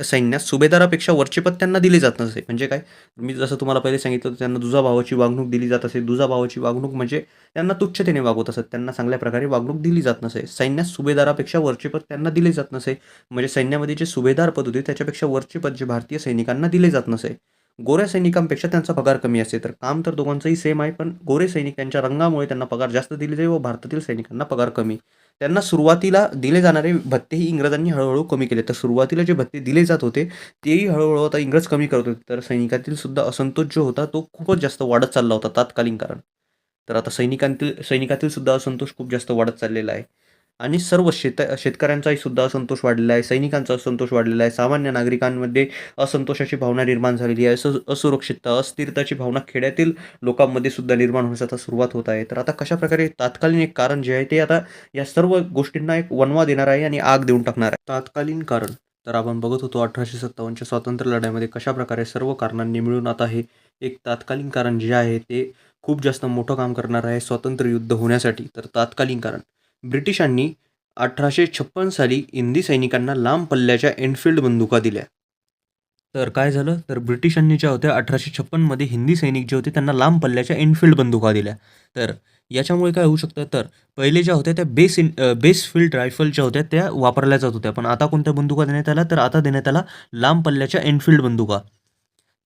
[SPEAKER 1] सैन्यात सुभेदारापेक्षा वरचे पद त्यांना दिले जात नसे. म्हणजे काय? मी जसं तुम्हाला पहिले सांगितलं होतं, त्यांना दुजाभावाची वागणूक दिली जात असे. दुजाभावाची वागणूक म्हणजे त्यांना तुच्छतेने वागवत असत. त्यांना चांगल्या प्रकारे वागणूक दिली जात नसे. सैन्यात सुभेदारापेक्षा वरचे पद त्यांना दिले जात नसे. म्हणजे सैन्यामध्ये जे सुभेदार पद होते त्याच्यापेक्षा वरचे पद जे भारतीय सैनिकांना दिले जात नसे. गोऱ्या सैनिकांपेक्षा त्यांचा पगार कमी असे. तर काम तर दोघांचंही सेम आहे, पण गोरे सैनिकांच्या रंगामुळे त्यांना पगार जास्त दिले जाई व भारतातील सैनिकांना पगार कमी. त्यांना सुरुवातीला दिले जाणारे भत्तेही इंग्रजांनी हळूहळू कमी केले. तर सुरुवातीला जे भत्ते दिले जात होते तेही हळूहळू आता इंग्रज कमी करत होते. तर सैनिकातील सुद्धा असंतोष जो होता तो खूपच जास्त वाढत चालला होता तात्कालीन कारण. तर आता सैनिकातील सुद्धा असंतोष खूप जास्त वाढत चाललेला आहे आणि सर्व शेतकऱ्यांचाही सुद्धा असंतोष वाढलेला आहे, सैनिकांचा असंतोष वाढलेला आहे, सामान्य नागरिकांमध्ये असंतोषाची भावना निर्माण झालेली आहे, असुरक्षितता, अस्थिरताची भावना खेड्यातील लोकांमध्ये सुद्धा निर्माण होण्यास आता सुरुवात होत आहे. तर आता कशाप्रकारे तात्कालीन एक कारण जे आहे ते आता या सर्व गोष्टींना एक वणवा देणार आहे आणि आग देऊन टाकणार आहे. तात्कालीन कारण तर आपण बघत होतो 1857च्या स्वातंत्र्य लढ्यामध्ये कशाप्रकारे सर्व कारणांनी मिळून आता हे एक तात्कालीन कारण जे आहे ते खूप जास्त मोठं काम करणार आहे स्वातंत्र्य युद्ध होण्यासाठी. तर तात्कालीन कारण ब्रिटिशांनी 1856 साली हिंदी सैनिकांना लांब पल्ल्याच्या एनफिल्ड बंदुका दिल्या. तर काय झालं, तर ब्रिटिशांनी ज्या होत्या 1856मध्ये हिंदी सैनिक जे होते त्यांना लांब पल्ल्याच्या एनफिल्ड बंदुका दिल्या. तर याच्यामुळे काय होऊ शकतं, तर पहिले ज्या होत्या त्या बेस फील्ड रायफल ज्या होत्या त्या वापरल्या जात होत्या. पण आता कोणत्या बंदुका देण्यात आल्या, तर आता देण्यात आला लांब पल्ल्याच्या एनफिल्ड बंदुका.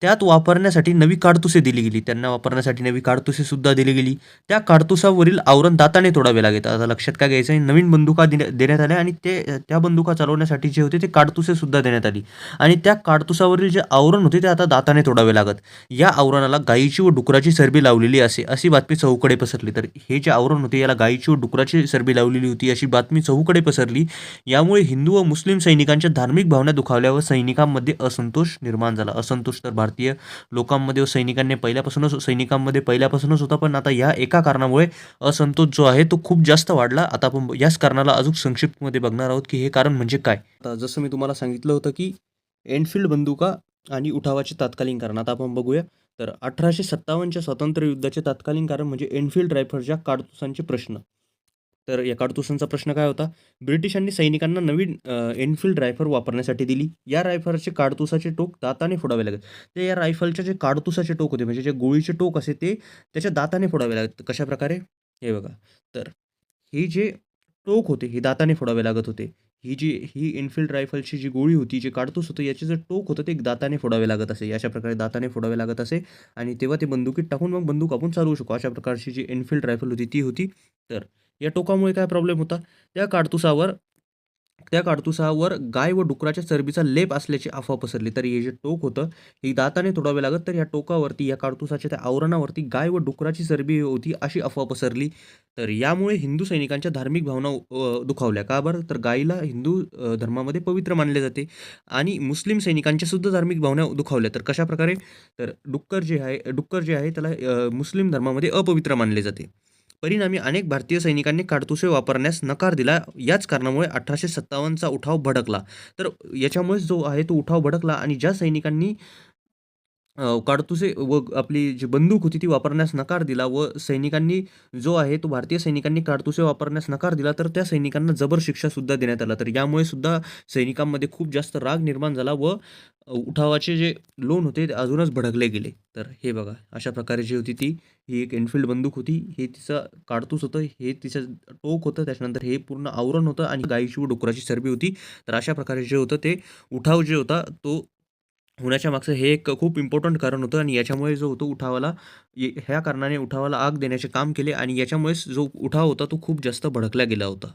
[SPEAKER 1] त्यात वापरण्यासाठी नवी काडतुसे दिली गेली. त्यांना वापरण्यासाठी नवी काडतुसे सुद्धा दिली गेली. त्या काडतुसावरील आवरण दाताने तोडावे लागेल. आता लक्षात काय घ्यायचं आहे, नवीन बंदुका देण्यात आल्या आणि त्या बंदुका चालवण्यासाठी जे होते ते काडतुसे सुद्धा देण्यात आली आणि त्या काडतुसावरील जे आवरण होते ते आता दाताने तोडावे लागत. या आवरणाला गायीची व डुकराची चरबी लावलेली अशी बातमी चहूकडे पसरली. तर हे जे आवरण होते याला गायीची व डुकराची चरबी लावलेली होती अशी बातमी चहूकडे पसरली. यामुळे हिंदू व मुस्लिम सैनिकांच्या धार्मिक भावना दुखावल्या व सैनिकांमध्ये असंतोष निर्माण झाला. असंतोष तर भारतीय लोकांमध्ये व सैनिकांमध्ये पहिल्यापासूनच होता, पण आता या एका कारणामुळे असंतोष जो आहे तो खूप जास्त वाढला. आता आपण याच कारणाला अजून संक्षिप्तमध्ये बघणार आहोत की हे कारण म्हणजे काय. आता जसं मी तुम्हाला सांगितलं होतं की एनफिल्ड बंदुका आणि उठावाचे तात्कालीन कारण आता आपण बघूया. तर 1857च्या स्वातंत्र्य युद्धाचे तात्कालीन कारण म्हणजे एनफिल्ड रायफलच्या काडतुसांचे प्रश्न. तर या काडतुसांचा प्रश्न काय होता, ब्रिटिशांनी सैनिकांना नवीन एनफिल्ड रायफल वापरण्यासाठी दिली. या रायफलचे काडतुसाचे टोक दाताने फोडावे लागत. ते या रायफलचे जे काडतुसाचे टोक होते म्हणजे जे गोळीचे टोक असे ते त्याच्या दाताने फोडावे लागत. कशाप्रकारे, हे बघा, तर ही जे टोक होते हे दाताने फोडावे लागत होते. ही एनफिल्ड रायफलची जी गोळी होती, जे काडतूस होतं याचे जे टोक होतं ते दाताने फोडावे लागत असे. अशा प्रकारे दाताने फोडावे लागत असे आणि तेव्हा ते बंदुकीत टाकून मग बंदूक आपण चालवू शकू. अशा प्रकारची जी एनफिल्ड रायफल होती ती होती. तर या टोकामुळे काय प्रॉब्लेम होता, त्या काडतुसावर त्या काडतुसावर गाय व डुकराच्या चरबीचा लेप असल्याची अफवा पसरली. तर हे जे टोक होतं, हे दाताने तोडावे लागत. तर या टोकावरती, या काडतुसाच्या त्या आवरणावरती गाय व डुकराची चरबी होती, अशी अफवा पसरली. तर यामुळे हिंदू सैनिकांच्या धार्मिक भावना दुखावल्या. का बरं? तर गायीला हिंदू धर्मामध्ये पवित्र मानले जाते आणि मुस्लिम सैनिकांच्या सुद्धा धार्मिक भावना दुखावल्या. तर कशाप्रकारे? तर डुक्कर जे आहे त्याला मुस्लिम धर्मामध्ये अपवित्र मानले जाते. परिणामी अनेक भारतीय सैनिकांनी काडतुसे वापरण्यास नकार दिला. याच कारणामुळे 1857चा उठाव भडकला. तर याच्यामुळेच जो आहे तो उठाव भडकला आणि ज्या सैनिकांनी काडतुसे व आपली जी बंदूक होती ती वापरण्यास नकार दिला व सैनिकांनी जो आहे तो भारतीय सैनिकांनी काडतुसे वापरण्यास नकार दिला, तर त्या सैनिकांना जबर शिक्षासुद्धा देण्यात आला. तर यामुळे सुद्धा सैनिकांमध्ये खूप जास्त राग निर्माण झाला व उठावाचे जे लोण होते ते अजूनच भडकले गेले. तर हे बघा, अशा प्रकारे जी होती ती, ही एक एनफील्ड बंदूक होती. हे तिचं काडतूस होतं, हे तिचं टोक होतं, त्याच्यानंतर हे पूर्ण आवरण होतं आणि गायीची व डुकराची चरबी होती. तर अशा प्रकारे जे होतं ते उठाव जे होता तो होण्याच्या मागचं हे एक खूप इम्पोर्टंट कारण होतं आणि याच्यामुळे जो होतो उठावाला, ह्या कारणाने उठावाला आग देण्याचे काम केले आणि याच्यामुळेच जो उठाव होता तो खूप जास्त भडकला गेला होता.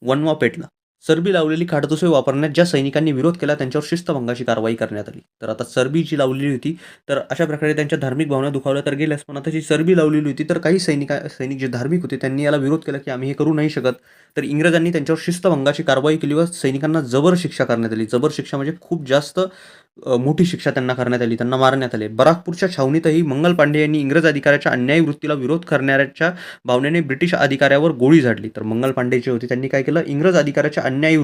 [SPEAKER 1] वनवा पेटला. चरबी लावलेली काडतुसे वापरण्यात ज्या सैनिकांनी विरोध केला त्यांच्यावर शिस्तभंगाची कारवाई करण्यात आली. तर आता चरबी जी लावलेली होती, तर अशा प्रकारे त्यांच्या धार्मिक भावना दुखावल्या तर गेल्याच, पण आता जी चरबी लावलेली होती तर काही सैनिक जे धार्मिक होते त्यांनी याला विरोध केला की आम्ही हे करू नाही शकत. तर इंग्रजांनी त्यांच्यावर शिस्तभंगाची कारवाई केली व सैनिकांना जबर शिक्षा करण्यात आली. जबर शिक्षा म्हणजे खूप जास्त मोठी शिक्षा त्यांना करण्यात आली, त्यांना मारण्यात आले. बराकपूरच्या छावणीतही मंगल पांडे यांनी इंग्रज अधिकाऱ्याच्या अन्यायी वृत्तीला विरोध करणाऱ्याच्या भावनेने ब्रिटिश अधिकाऱ्यावर गोळी झाडली. तर मंगल पांडे जे होते त्यांनी काय केलं, इंग्रज अधिकाऱ्याच्या अन्यायी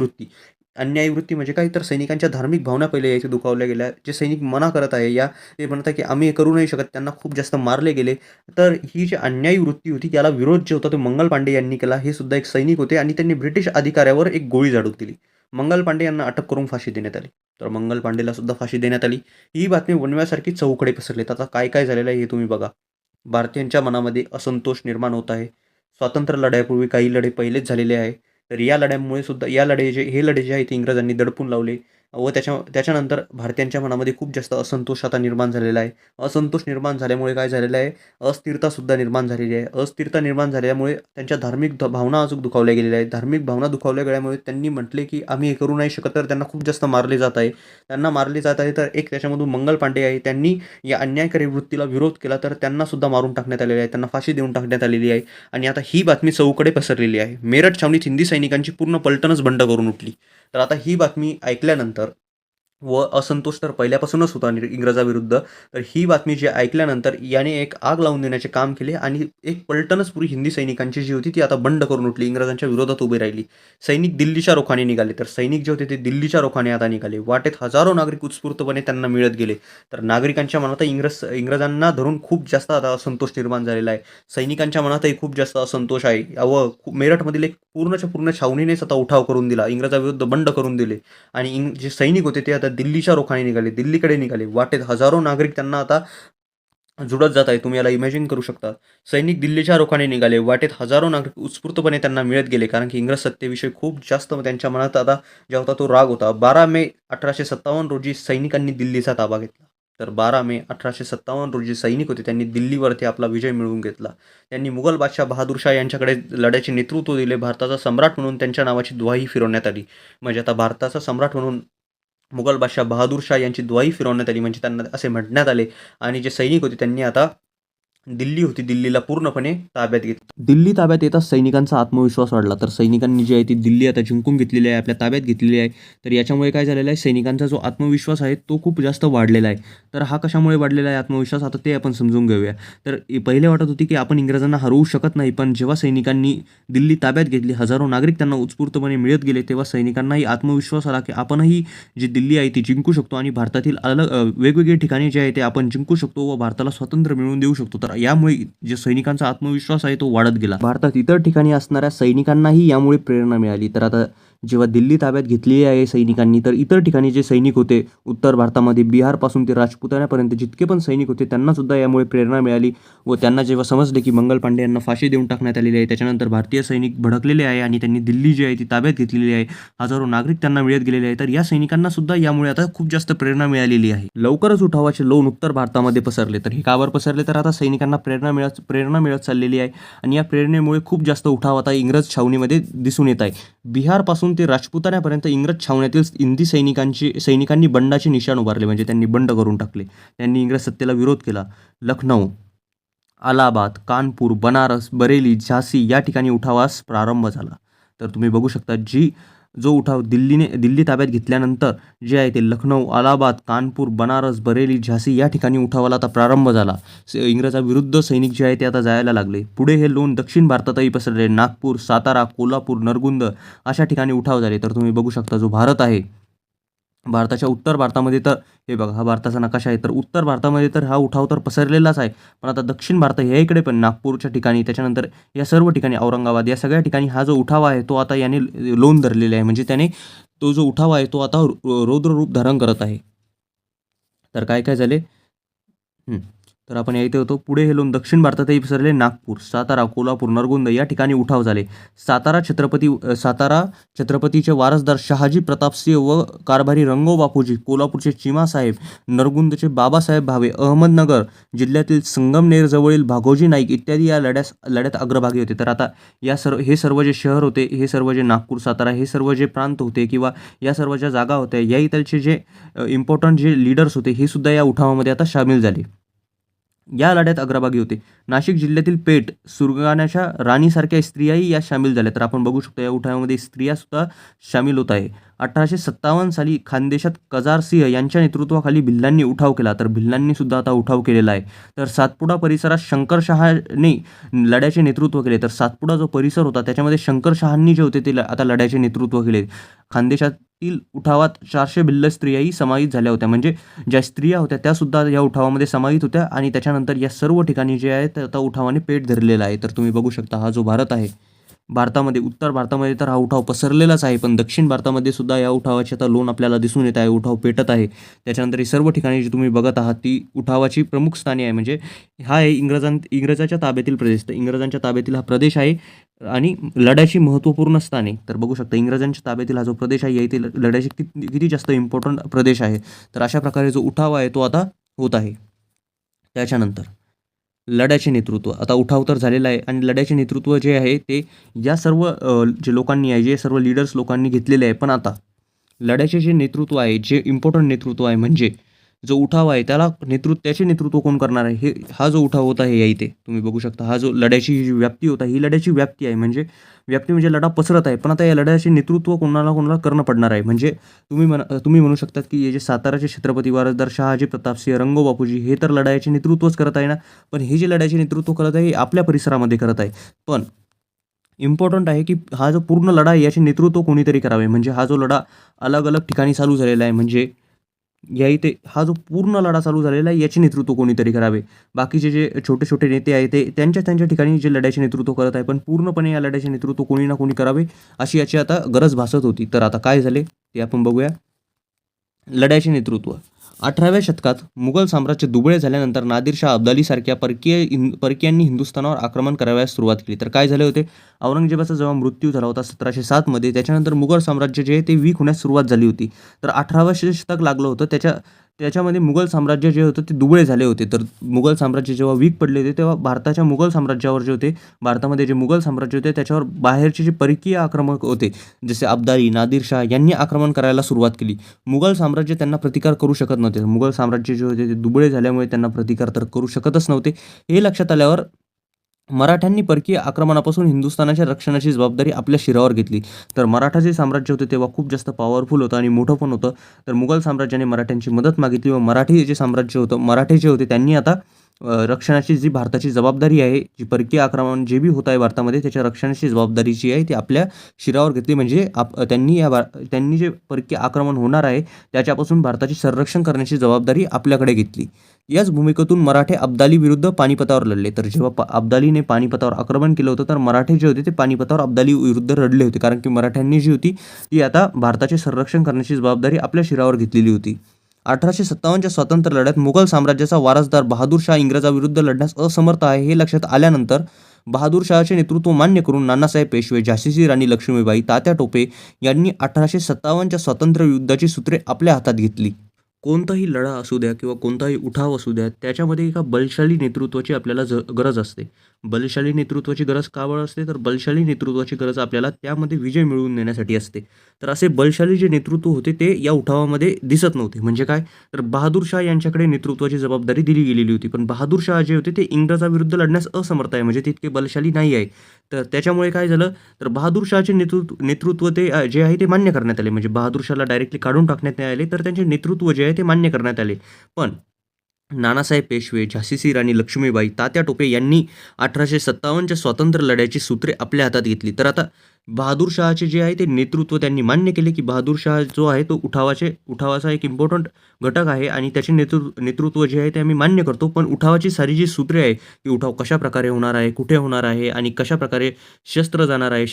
[SPEAKER 1] वृत्ती म्हणजे काय, तर सैनिकांच्या धार्मिक भावना पहिले यायचे दुखावल्या गेल्या. जे सैनिक मना करत आहे या, ते म्हणत आहे की आम्ही हे करू नाही शकत, त्यांना खूप जास्त मारले गेले. तर ही जी अन्यायी वृत्ती होती त्याला विरोध जे होता तो मंगल पांडे यांनी केला. हे सुद्धा एक सैनिक होते आणि त्यांनी ब्रिटिश अधिकाऱ्यावर एक गोळी झाडून दिली. मंगल पांडे यांना अटक करून फाशी देण्यात आली. तर मंगल पांडेला सुद्धा फाशी देण्यात आली. ही बातमी वणव्यासारखी चहूकडे पसरली. आता काय काय झालेलं आहे हे तुम्ही बघा. भारतीयांच्या मनामध्ये असंतोष निर्माण होत आहे. स्वातंत्र्य लढ्यापूर्वी काही लढे पहिलेच झालेले आहे. तर या लढ्यामुळे सुद्धा हे लढे जे आहेत ते इंग्रजांनी दडपून लावले व त्याच्यानंतर भारतीयांच्या मनामध्ये खूप जास्त असंतोष आता निर्माण झालेला आहे. असंतोष निर्माण झाल्यामुळे काय झालेलं आहे, अस्थिरतासुद्धा निर्माण झालेली आहे. अस्थिरता निर्माण झाल्यामुळे त्यांच्या धार्मिक भावना अजून दुखावल्या गेलेल्या आहेत. धार्मिक भावना दुखावल्या गेल्यामुळे त्यांनी म्हटले की आम्ही हे करू नाही शकत, तर त्यांना खूप जास्त मारले जात आहे. तर एक त्याच्यामधून मंगल पांडे आहे, त्यांनी या अन्यायकारी वृत्तीला विरोध केला, तर त्यांना सुद्धा मारून टाकण्यात आलेले आहे. त्यांना फाशी देऊन टाकण्यात आलेली आहे आणि आता ही बातमी चहूकडे पसरलेली आहे. मेरठ छावणीत हिंदी सैनिकांची पूर्ण पलटणच बंड करून उठली. तर आता ही बातमी ऐकल्यानंतर व असंतोष तर पहिल्यापासूनच होता इंग्रजाविरुद्ध. तर ही बातमी जी ऐकल्यानंतर याने एक आग लावून देण्याचे काम केले आणि एक पलटणच पुरी हिंदी सैनिकांची जी होती ती आता बंड करून उठली, इंग्रजांच्या विरोधात उभी राहिली. सैनिक दिल्लीच्या रोखाने निघाले. तर सैनिक जे होते ते दिल्लीच्या रोखाने आता निघाले. वाटेत हजारो नागरिक उत्स्फूर्तपणे त्यांना मिळत गेले. तर नागरिकांच्या मनात इंग्रजांना धरून खूप जास्त आता असंतोष निर्माण झालेला आहे. सैनिकांच्या मनातही खूप जास्त असंतोष आहे व मेरठमधील एक पूर्णच्या पूर्ण छावणीनेच आता उठाव करून दिला, इंग्रजाविरुद्ध बंड करून दिले आणि जे सैनिक होते ते आता दिल्लीच्या रोखाने निघाले, दिल्लीकडे निघाले. वाटेत हजारो नागरिक त्यांना आता जुळत जात आहे. तुम्ही याला इमॅजिन करू शकता. सैनिक दिल्लीच्या रोखाने निघाले. वाटेत हजारो नागरिक उत्स्फूर्तपणे त्यांना मिळत गेले, कारण की इंग्रज सत्तेविषयी खूप जास्त त्यांच्या मनात आता जे होता तो राग होता. 12 मे 1857 रोजी सैनिकांनी दिल्लीचा ताबा घेतला. तर 12 मे 1857 रोजी सैनिक होते त्यांनी दिल्लीवरती आपला विजय मिळवून घेतला. त्यांनी मुघल बादशाह बहादूर यांच्याकडे लढ्याचे नेतृत्व दिले. भारताचा सम्राट म्हणून त्यांच्या नावाची दुहाई फिरवण्यात आली. म्हणजे आता भारताचा सम्राट म्हणून मुघल बादशाह बहादूर यांची दुहाई फिरवण्यात आली, म्हणजे त्यांना असे म्हणण्यात आले आणि जे सैनिक होते त्यांनी आता दिल्ली होती, दिल्लीला पूर्णपणे ताब्यात घेतली. दिल्ली ताब्यात येताच सैनिकांचा आत्मविश्वास वाढला. तर सैनिकांनी जी आहे ती दिल्ली आता जिंकून घेतलेली आहे, आपल्या ताब्यात घेतलेली आहे. तर याच्यामुळे काय झालेलं आहे, सैनिकांचा जो आत्मविश्वास आहे तो खूप जास्त वाढलेला आहे. तर हा कशामुळे वाढलेला आहे आत्मविश्वास, आता ते आपण समजून घेऊया. तर पहिले वाटत होती की आपण इंग्रजांना हरवू शकत नाही, पण जेव्हा सैनिकांनी दिल्ली ताब्यात घेतली, हजारो नागरिक त्यांना उत्स्फूर्तपणे मिळत गेले, तेव्हा सैनिकांनाही आत्मविश्वास आला की आपणही जी दिल्ली आहे ती जिंकू शकतो आणि भारतातील वेगवेगळे ठिकाणे जे आहे ते आपण जिंकू शकतो व भारताला स्वातंत्र्य मिळवून देऊ शकतो. तर यामुळे जे सैनिकांचा आत्मविश्वास आहे तो वाढत गेला. भारतात इतर ठिकाणी असणाऱ्या सैनिकांनाही यामुळे प्रेरणा मिळाली. तर आता जेव्हा दिल्ली ताब्यात घेतलेली आहे सैनिकांनी, तर इतर ठिकाणी जे सैनिक होते उत्तर भारतामध्ये बिहारपासून ते राजपुतान्यापर्यंत जितके पण सैनिक होते त्यांना सुद्धा यामुळे प्रेरणा मिळाली व त्यांना जेव्हा समजले की मंगल पांडे यांना फाशी देऊन टाकण्यात आलेली आहे, त्याच्यानंतर भारतीय सैनिक भडकलेले आहे आणि त्यांनी दिल्ली जी आहे ती ताब्यात घेतलेली आहे, हजारो नागरिक त्यांना मिळत गेलेले आहे, तर या सैनिकांना सुद्धा यामुळे आता खूप जास्त प्रेरणा मिळालेली आहे. लवकरच उठावाचे लोण उत्तर भारतामध्ये पसरले. तर हे का बरं पसरले, तर आता सैनिकांना प्रेरणा मिळत चाललेली आहे आणि या प्रेरणेमुळे खूप जास्त उठाव आता इंग्रज छावणीमध्ये दिसून येत आहे. बिहारपासून ते राजपुतान्यापर्यंत इंग्रज छावण्यातील हिंदी सैनिकांनी बंडाचे निशाण उभारले, म्हणजे त्यांनी बंड करून टाकले. त्यांनी इंग्रज सत्तेला विरोध केला. लखनौ, अलाहाबाद, कानपूर, बनारस, बरेली, झाशी या ठिकाणी उठावास प्रारंभ झाला. तर तुम्ही बघू शकता जो उठाव दिल्ली ताब्यात घेतल्यानंतर जे आहे ते लखनौ, अलाहाबाद, कानपूर, बनारस, बरेली, झाशी या ठिकाणी उठावाला आता प्रारंभ झाला. इंग्रजाविरुद्ध सैनिक जे आहे ते आता जायला लागले. पुढे हे लोण दक्षिण भारतातही पसरले. नागपूर, सातारा, कोल्हापूर, नरगुंद अशा ठिकाणी उठाव झाले. तर तुम्ही बघू शकता जो भारत आहे, भारताच्या उत्तर भारतामध्ये तर हे बघा, हा भारताचा नकाशा आहे. तर उत्तर भारतामध्ये तर हा उठाव तर पसरलेलाच आहे, पण आता दक्षिण भारत ह्या इकडे पण नागपूरच्या ठिकाणी, त्याच्यानंतर या सर्व ठिकाणी औरंगाबाद या सगळ्या ठिकाणी हा जो उठाव आहे तो आता याने लोन धरलेला आहे. म्हणजे त्याने तो जो उठाव आहे तो आता रौद्र रूप धारण करत आहे. तर काय काय झाले, तर आपण इथे होतो. पुढे हे लोन दक्षिण भारतातही पसरले. नागपूर, सातारा, कोल्हापूर, नरगुंद या ठिकाणी उठाव झाले. सातारा छत्रपतीचे वारसदार शहाजी प्रतापसिंह व कारभारी रंगो बापूजी, कोल्हापूरचे चिमासाहेब, नरगुंदचे बाबासाहेब भावे, अहमदनगर जिल्ह्यातील संगमनेर जवळील भागोजी नाईक इत्यादी या लढ्यात अग्रभागी होते. तर आता हे सर्व जे शहर होते, हे सर्व जे नागपूर, सातारा हे सर्व जे प्रांत होते किंवा या सर्व ज्या जागा होत्या, या इथलचे जे इम्पॉर्टंट जे लीडर्स होते हे सुद्धा या उठावामध्ये आता सामील झाले, या लढ्यात अग्रभागी होते. नाशिक जिल्ह्यातील पेठ, सुरगाण्याच्या राणीसारख्या स्त्रियाही या सामील झाल्या. तर आपण बघू शकतो या उठावामध्ये स्त्रियासुद्धा सामील होत आहे. 1857 साली खानदेशात कजार सिंह यांच्या नेतृत्वाखाली भिल्लांनी उठाव केला. तर भिल्लांनी सुद्धा आता उठाव केलेला आहे. तर सातपुडा परिसरात शंकरशहांनी लढ्याचे नेतृत्व केले. तर सातपुडा जो परिसर होता त्याच्यामध्ये शंकरशहांनी जे होते ते आता लढ्याचे नेतृत्व केले. खानदेशातील उठावात 400 भिल्ल स्त्रियाही समावित झाल्या होत्या. म्हणजे ज्या स्त्रिया होत्या त्यासुद्धा या उठावामध्ये समावित होत्या. आणि त्याच्यानंतर या सर्व ठिकाणी जे आहे आता उठावाने पेट धरलेला आहे. तर तुम्ही बघू शकता हा जो भारत आहे, भारतामध्ये उत्तर भारतामध्ये तर हा उठाव पसरलेलाच आहे, पण दक्षिण भारतामध्ये सुद्धा या उठावाचे आता लोन आपल्याला दिसून येत आहे. उठाव पेटत आहे. त्याच्यानंतर ही सर्व ठिकाणी जी तुम्ही बघत आहात ती उठावाची प्रमुख स्थाने आहे. म्हणजे हा आहे इंग्रजाच्या ताब्यातील प्रदेश. तर इंग्रजांच्या ताब्यातील हा प्रदेश आहे आणि लढ्याची महत्त्वपूर्ण स्थाने. तर बघू शकता इंग्रजांच्या ताब्यातील हा जो प्रदेश आहे येथे लढ्याची किती जास्त इम्पॉर्टंट प्रदेश आहे. तर अशा प्रकारे जो उठाव आहे तो आता होत आहे. त्याच्यानंतर लढ्याचे नेतृत्व, आता उठाव तर झालेला आहे आणि लढ्याचे नेतृत्व जे आहे ते या सर्व जे लोकांनी आहे, जे सर्व लीडर्स लोकांनी घेतलेले आहे. पण आता लढ्याचे जे नेतृत्व आहे, जे इम्पॉर्टंट नेतृत्व आहे, म्हणजे जो उठाव आहे त्याचे नेतृत्व कोण करणार आहे, हा जो उठाव होता आहे या इथे तुम्ही बघू शकता. हा जो लढ्याची जी व्याप्ती होता, ही लढ्याची व्याप्ती आहे. म्हणजे लढा पसरत आहे. पण आता या लढ्याचे नेतृत्व कोणाला करणं पडणार आहे. म्हणजे तुम्ही म्हणू शकतात की हे जे साताराचे छत्रपती वारसदार शहाजी प्रतापसिंह, रंगो बापूजी हे तर लढ्याचे नेतृत्वच करत आहे ना, पण हे जे लढ्याचे नेतृत्व करत आहे हे आपल्या परिसरामध्ये करत आहे. पण इम्पॉर्टंट आहे की हा जो पूर्ण लढा आहे याचे नेतृत्व कोणीतरी करावे. म्हणजे हा जो लढा अलग अलग ठिकाणी चालू झालेला आहे, म्हणजे या इथे हा जो पूर्ण लढा चालू झालेला आहे याचे नेतृत्व कोणीतरी करावे. बाकीचे जे छोटे छोटे नेते आहेत ते त्यांच्या ठिकाणी जे लढ्याचे नेतृत्व करत आहे, पण पूर्णपणे या लढ्याचे नेतृत्व कोणी ना कोणी करावे अशी याची आता गरज भासत होती. तर आता काय झाले ते आपण बघूया. लढ्याचे नेतृत्व 18व्या शतकात मुघल साम्राज्य दुबळे झाल्यानंतर नादिरशाह अब्दालीसारख्या परकीयांनी हिंदुस्थानावर आक्रमण करावयास सुरुवात केली. तर काय झाले होते, औरंगजेबाचा जेव्हा मृत्यू झाला होता 1707 मध्ये, त्याच्यानंतर मुघल साम्राज्य जे आहे ते वीक होण्यास सुरुवात झाली होती. तर 18व्या शतक लागलं होतं, त्याच्यामध्ये मुघल साम्राज्य जे होतं ते दुबळे झाले होते. तर मुघल साम्राज्य जेव्हा वीक पडले होते तेव्हा भारताच्या मुघल साम्राज्यावर जे होते, भारतामध्ये जे मुघल साम्राज्य होते त्याच्यावर बाहेरचे जे परकीय आक्रमक होते जसे अब्दाली, नादिरशाह यांनी आक्रमण करायला सुरुवात केली. मुघल साम्राज्य त्यांना प्रतिकार करू शकत नव्हते. मुघल साम्राज्य जे होते ते दुबळे झाल्यामुळे त्यांना प्रतिकार तर करू शकतच नव्हते. हे लक्षात आल्यावर मराठ्यांनी परकीय आक्रमणापासून हिंदुस्थानाच्या रक्षणाची जबाबदारी आपल्या शिरावर घेतली. तर मराठा जे साम्राज्य होते तेव्हा खूप जास्त पॉवरफुल होतं आणि मोठं पण होतं. तर मुघल साम्राज्याने मराठ्यांची मदत मागितली व मराठी जे साम्राज्य होतं, मराठे जे होते त्यांनी आता रक्षणाची जी भारताची जबाबदारी आहे, जी परकीय आक्रमण जे बी होत आहे भारतामध्ये त्याच्या रक्षणाची जबाबदारी जी आहे ती आपल्या शिरावर घेतली. म्हणजे त्यांनी जे परकीय आक्रमण होणार आहे त्याच्यापासून भारताची संरक्षण करण्याची जबाबदारी आपल्याकडे घेतली. याच भूमिकेतून मराठे अब्दाली विरुद्ध पानिपतावर लढले. तर जेव्हा अब्दालीने पानिपतावर आक्रमण केलं होतं तर मराठे जे होते ते पानिपतावर अब्दाली विरुद्ध लढले होते, कारण की मराठ्यांनी जी होती ती आता भारताचे संरक्षण करण्याची जबाबदारी आपल्या शिरावर घेतलेली होती. 1857च्या स्वातंत्र्य लढ्यात मुघल साम्राज्याचा वारसदार बहादूर शाह इंग्रजाविरुद्ध लढण्यास असमर्थ आहे हे लक्षात आल्यानंतर बहादूर शहाचे नेतृत्व मान्य करून नानासाहेब पेशवे, झाशीची राणी लक्ष्मीबाई, तात्या टोपे यांनी 1857च्या स्वातंत्र्य युद्धाची सूत्रे आपल्या हातात घेतली. कोणताही लढा असू द्या किंवा कोणताही उठाव असू द्या, त्याच्यामध्ये एका बलशाली नेतृत्वाची आपल्याला गरज असते. बलशाली नेतृत्वाची गरज का बरं असते? तर बलशाली नेतृत्वाची गरज आपल्याला त्यामध्ये विजय मिळवून देण्यासाठी असते. तर असे बलशाली जे नेतृत्व होते ते या उठावामध्ये दिसत नव्हते. म्हणजे काय? तर बहादूर शाह यांच्याकडे नेतृत्वाची जबाबदारी दिली गेलेली होती. पण बहादूर शाह जे होते ते इंग्रजाविरुद्ध लढण्यास असमर्थ आहे. म्हणजे ते इतके बलशाली नाही आहे. तर त्याच्यामुळे काय झालं? तर बहादूर शहाचे नेतृत्व ते जे आहे ते मान्य करण्यात आले. म्हणजे बहादूर शहाला डायरेक्टली काढून टाकण्यात नाही आले. तर त्यांचे नेतृत्व जे आहे ते मान्य करण्यात आले. पण नानासाहेब पेशवे, झाशीची राणी लक्ष्मीबाई, तात्या टोपे यांनी 1857च्या स्वातंत्र्य लढ्याची सूत्रे आपल्या हातात घेतली. तर आता बहादूर शहाचे जे आहे ते नेतृत्व त्यांनी मान्य केले, की बहादूर शाह जो आहे तो उठावाचा एक इम्पॉर्टंट घटक आहे आणि त्याचे नेतृत्व जे आहे ते आम्ही मान्य करतो. पण उठावाची सारी जी सूत्रे आहे, की उठाव कशाप्रकारे होणार आहे, कुठे होणार आहे आणि कशाप्रकारे शस्त्र जाणार आहे,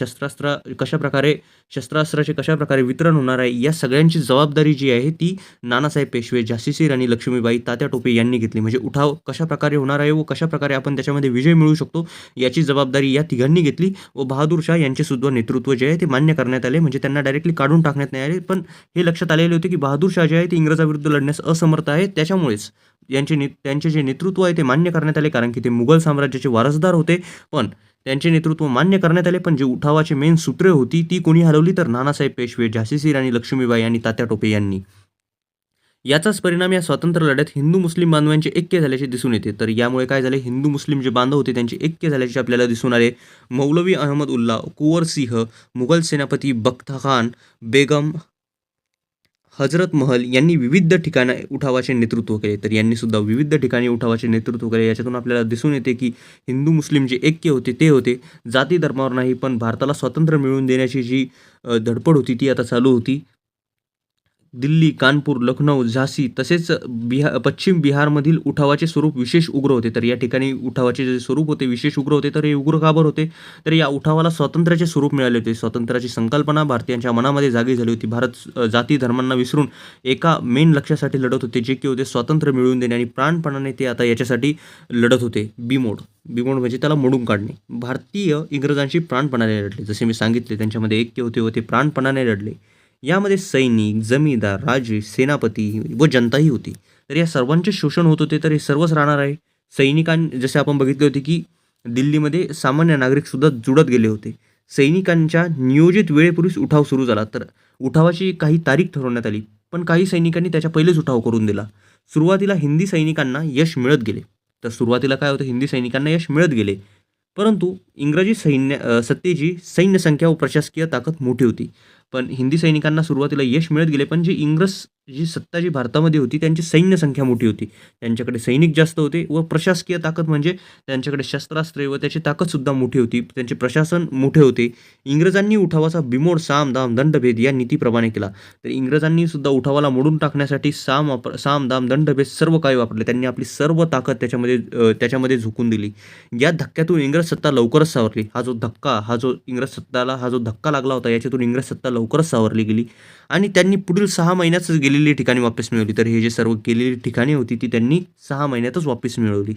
[SPEAKER 1] शस्त्रास्त्राचे कशाप्रकारे वितरण होणार आहे, या सगळ्यांची जबाबदारी जी आहे ती नानासाहेब पेशवे, झाशीची राणी लक्ष्मीबाई, तात्या टोपे यांनी घेतली. म्हणजे उठाव कशाप्रकारे होणार आहे व कशाप्रकारे आपण त्याच्यामध्ये विजय मिळवू शकतो, याची जबाबदारी या तिघांनी घेतली व बहादूर शाह यांचे सुद्धा नेतृत्व जे आहे ते मान्य करण्यात आले. म्हणजे त्यांना डायरेक्टली काढून टाकण्यात नाही आले. पण हे लक्षात आलेले होते, की बहादूर शाह जे आहे ते इंग्रजाविरुद्ध लढण्यास असमर्थ आहे. त्याच्यामुळेच त्यांचे जे नेतृत्व आहे ते मान्य करण्यात आले. कारण की ते मुघल साम्राज्याचे वारसदार होते. पण त्यांचे नेतृत्व मान्य करण्यात आले. पण जे उठावाची मेन सूत्रे होती ती कोणी हलवली? तर नानासाहेब पेशवे, झाशीची राणी लक्ष्मीबाई आणि तात्या टोपे यांनी. याचाच परिणाम या स्वातंत्र्य लढ्यात हिंदू मुस्लिम बांधवांचे ऐक्य झाल्याचे दिसून येते. तर यामुळे काय झाले? हिंदू मुस्लिम जे बांधव होते त्यांचे ऐक्य झाल्याचे आपल्याला दिसून आले. मौलवी अहमद उल्ला, कुंवर सिंह, मुघल सेनापती बख्त खान, बेगम हजरत महल यांनी विविध ठिकाणी उठावाचे नेतृत्व केले. तर यांनी सुद्धा विविध ठिकाणी उठावाचे नेतृत्व केले. याच्यातून आपल्याला दिसून येते की हिंदू मुस्लिम जे ऐक्य होते ते होते. जाती धर्मावर नाही, पण भारताला स्वातंत्र्य मिळवून देण्याची जी धडपड होती ती आता चालू होती. दिल्ली, कानपूर, लखनौ, झाशी तसेच पश्चिम बिहारमधील उठावाचे स्वरूप विशेष उग्र होते. तर या ठिकाणी उठावाचे जे स्वरूप होते विशेष उग्र होते. तर हे उग्र का बरं होते? तर या उठावाला स्वातंत्र्याचे स्वरूप मिळाले होते. स्वातंत्र्याची संकल्पना भारतीयांच्या मनामध्ये जागी झाली होती. भारत जाती धर्मांना विसरून एका मेन लक्ष्यासाठी लढत होते, जे की होते स्वातंत्र्य मिळवून देणे. आणि प्राणपणाने ते आता याच्यासाठी लढत होते. बिमोड म्हणजे त्याला मोडून काढणे. भारतीय इंग्रजांशी प्राणपणाने लढले. जसे मी सांगितले त्यांच्यामध्ये ऐक्य होते व ते प्राणपणाने लढले. यामध्ये सैनिक, जमीनदार, राजे, सेनापती व जनताही होती. तर या सर्वांचे शोषण होत होते. तर हे सर्वच राहणार आहे. जसे आपण बघितले होते की दिल्लीमध्ये सामान्य नागरिक सुद्धा जुळत गेले होते. सैनिकांच्या नियोजित वेळेपूर्वीच उठाव सुरू झाला. तर उठावाची काही तारीख ठरवण्यात आली. पण काही सैनिकांनी त्याच्या पहिलेच उठाव करून दिला. सुरुवातीला हिंदी सैनिकांना यश मिळत गेले. तर सुरुवातीला काय होतं? हिंदी सैनिकांना यश मिळत गेले. परंतु इंग्रजी सत्तेची सैन्य संख्या व प्रशासकीय ताकद मोठी होती. पण हिंदी सैनिकांना सुरुवातीला यश मिळत गेले. पण जी सत्ता जी भारतामध्ये होती त्यांची सैन्य संख्या मोठी होती. त्यांच्याकडे सैनिक जास्त होते व प्रशासकीय ताकद म्हणजे त्यांच्याकडे शस्त्रास्त्रे व त्याची ताकदसुद्धा मोठी होती. त्यांचे प्रशासन मोठे होते. इंग्रजांनी उठावाचा बिमोड साम, दाम, दंडभेद या नीतीप्रमाणे केला. तर इंग्रजांनी सुद्धा उठावाला मोडून टाकण्यासाठी साम, दाम, दंडभेद सर्व काही वापरले. त्यांनी आपली सर्व ताकद त्याच्यामध्ये झोकून दिली. या धक्क्यातून इंग्रज सत्ता लवकरच सावरली. हा जो धक्का लागला होता याच्यातून इंग्रज सत्ता लवकरच सावरली गेली आणि त्यांनी पुढील 6 महिन्यातच गेलेली ठिकाणी वापस मिळवली. तर हे जे सर्व गेलेली ठिकाणे होती ती त्यांनी 6 महिन्यातच वापस मिळवली.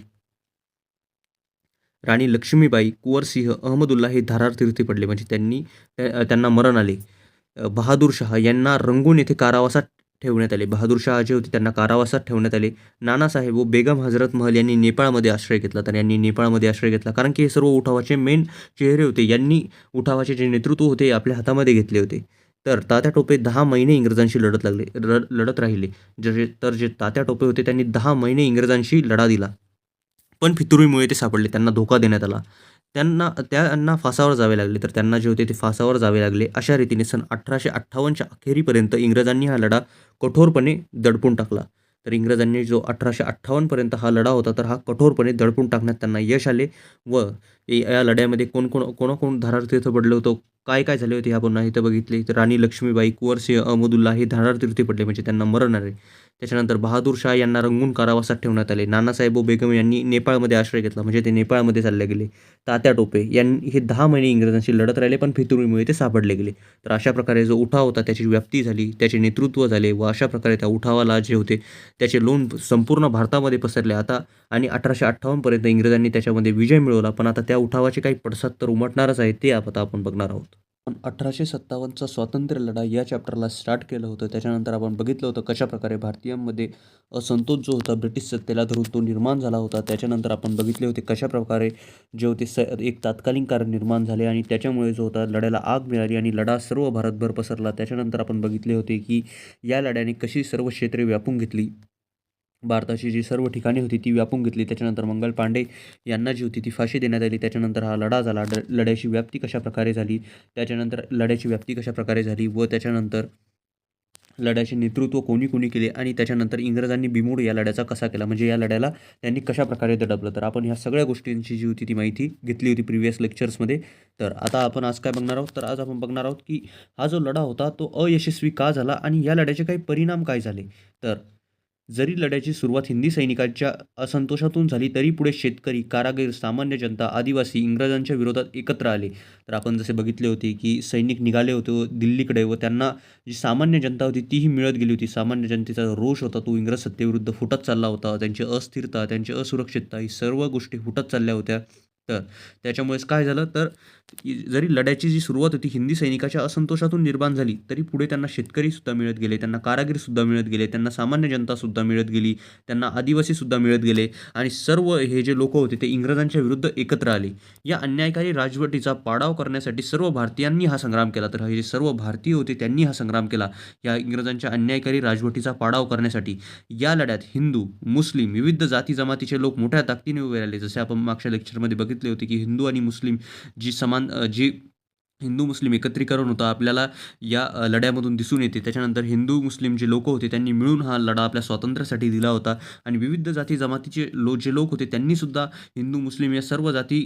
[SPEAKER 1] राणी लक्ष्मीबाई, कुंवर सिंह, अहमदुल्ला हे धारार तीर्थी पडले. म्हणजे त्यांना मरण आले. बहादूर शाह यांना रंगून येथे कारावासात ठेवण्यात आले. बहादूर शाह जे होते त्यांना कारावासात ठेवण्यात आले. नानासाहेब व बेगम हजरत महल यांनी नेपाळमध्ये आश्रय घेतला. तर यांनी नेपाळमध्ये आश्रय घेतला कारण की हे सर्व उठावाचे मेन चेहरे होते. यांनी उठावाचे जे नेतृत्व होते आपल्या हातामध्ये घेतले होते. तर तात्या टोपे 10 महिने इंग्रजांशी लढत राहिले. जे तात्या टोपे होते त्यांनी 10 महिने इंग्रजांशी लढा दिला. पण फितुरीमुळे ते सापडले. त्यांना धोका देण्यात आला. त्यांना फासावर जावे लागले. तर त्यांना जे होते ते फासावर जावे लागले. अशा रीतीने सन 1858च्या अखेरीपर्यंत इंग्रजांनी हा लढा कठोरपणे दडपून टाकला. तर इंग्रजांनी जो 1858पर्यंत हा लढा होता तर हा कठोरपणे दडपून टाकण्यात त्यांना यश आले व या लढ्यामध्ये कोण धारार तीर्थ पडलं होतं, काय झाले होते आपण इथं बघितले. तर राणी लक्ष्मीबाई, कुंवर सिंह, अहमदुल्ला हे धारार तीर्थी पडले म्हणजे त्यांना मरण आले. त्याच्यानंतर बहादूर शाह यांना रंगून कारावासात ठेवण्यात आले. नानासाहेब बेगम यांनी नेपाळमध्ये आश्रय घेतला म्हणजे ते नेपाळमध्ये चालले गेले. तात्या टोपे यांनी हे 10 महिने इंग्रजांशी लढत राहिले पण फितुरीमुळे ते सापडले गेले. तर अशा प्रकारे जो उठाव होता त्याची व्याप्ती झाली, त्याचे नेतृत्व झाले व अशा प्रकारे त्या उठावाला जे होते त्याचे लोण संपूर्ण भारतामध्ये पसरले. आता आणि 1858पर्यंत इंग्रजांनी त्याच्यामध्ये विजय मिळवला. पण आता त्या उठावाचे काही पडसाद तर उमटणारच आहे ते आता आपण बघणार आहोत. पण 1857चा स्वातंत्र्य लढा या चॅप्टरला स्टार्ट केलं होतं. त्याच्यानंतर आपण बघितलं होतं कशाप्रकारे भारतीयांमध्ये असंतोष जो होता ब्रिटिश सत्तेला धरून तो निर्माण झाला होता. त्याच्यानंतर आपण बघितले होते कशाप्रकारे जे होते एक तात्कालीन कारण निर्माण झाले आणि त्याच्यामुळे जो होता लढ्याला आग मिळाली आणि लढा सर्व भारतभर पसरला. त्याच्यानंतर आपण बघितले होते की या लढ्याने कशी सर्व क्षेत्रे व्यापून घेतली. भारताची जी सर्व ठिकाणे होती ती व्यापून घेतली. त्याच्यानंतर मंगल पांडे यांना जी होती ती फाशी देण्यात आली. त्याच्यानंतर हा लढा झाला. लढ्याची व्याप्ती कशाप्रकारे झाली, त्याच्यानंतर लढ्याची व्याप्ती कशाप्रकारे झाली व त्याच्यानंतर लढ्याचे नेतृत्व कोणी कोणी केले आणि त्याच्यानंतर इंग्रजांनी बिमोड या लढ्याचा कसा केला, म्हणजे या लढ्याला त्यांनी कशाप्रकारे दडपलं. तर आपण ह्या सगळ्या गोष्टींची जी होती ती माहिती घेतली होती प्रिव्हियस लेक्चर्समध्ये. तर आता आपण आज काय बघणार आहोत, तर आज आपण बघणार आहोत की हा जो लढा होता तो अयशस्वी का झाला आणि या लढ्याचे काही परिणाम काय झाले. तर जरी लढ्याची सुरुवात हिंदी सैनिकांच्या असंतोषातून झाली तरी पुढे शेतकरी, कारागीर, सामान्य जनता, आदिवासी इंग्रजांच्या विरोधात एकत्र आले. तर आपण जसे बघितले होते की सैनिक निघाले होते दिल्लीकडे व त्यांना जी सामान्य जनता होती तीही मिळत गेली होती. सामान्य जनतेचा रोष होता तो इंग्रज सत्तेविरुद्ध फुटत चालला होता. त्यांची अस्थिरता, त्यांची असुरक्षितता ही सर्व गोष्टी फुटत चालल्या होत्या. तर त्याच्यामुळेच काय झालं, तर जरी लढ्याची जी सुरुवात होती हिंदी सैनिकाच्या असंतोषातून निर्माण झाली तरी पुढे त्यांना शेतकरीसुद्धा मिळत गेले, त्यांना कारागीरसुद्धा मिळत गेले, त्यांना सामान्य जनतासुद्धा मिळत गेली, त्यांना आदिवासीसुद्धा मिळत गेले आणि सर्व हे जे लोक होते ते इंग्रजांच्या विरुद्ध एकत्र आले. या अन्यायकारी राजवटीचा पाडाव करण्यासाठी सर्व भारतीयांनी हा संग्राम केला. तर हे जे सर्व भारतीय होते त्यांनी हा संग्राम केला या इंग्रजांच्या अन्यायकारी राजवटीचा पाडाव करण्यासाठी. या लढ्यात हिंदू, मुस्लिम, विविध जाती जमातीचे लोक मोठ्या ताकदीने उभे राहिले. जसे आपण मागच्या लेक्चरमध्ये बघितले होते की हिंदू आणि मुस्लिम जी हिंदू मुस्लिम एकत्रीकरण होतं आपल्याला या लढ्यामधून दिसून येते. त्याच्यानंतर हिंदू मुस्लिम जे लोक होते त्यांनी मिळून हा लढा आपल्या स्वातंत्र्यासाठी दिला होता आणि विविध जाती जमातीचे जे लोक होते त्यांनीसुद्धा हिंदू मुस्लिम या सर्व जाती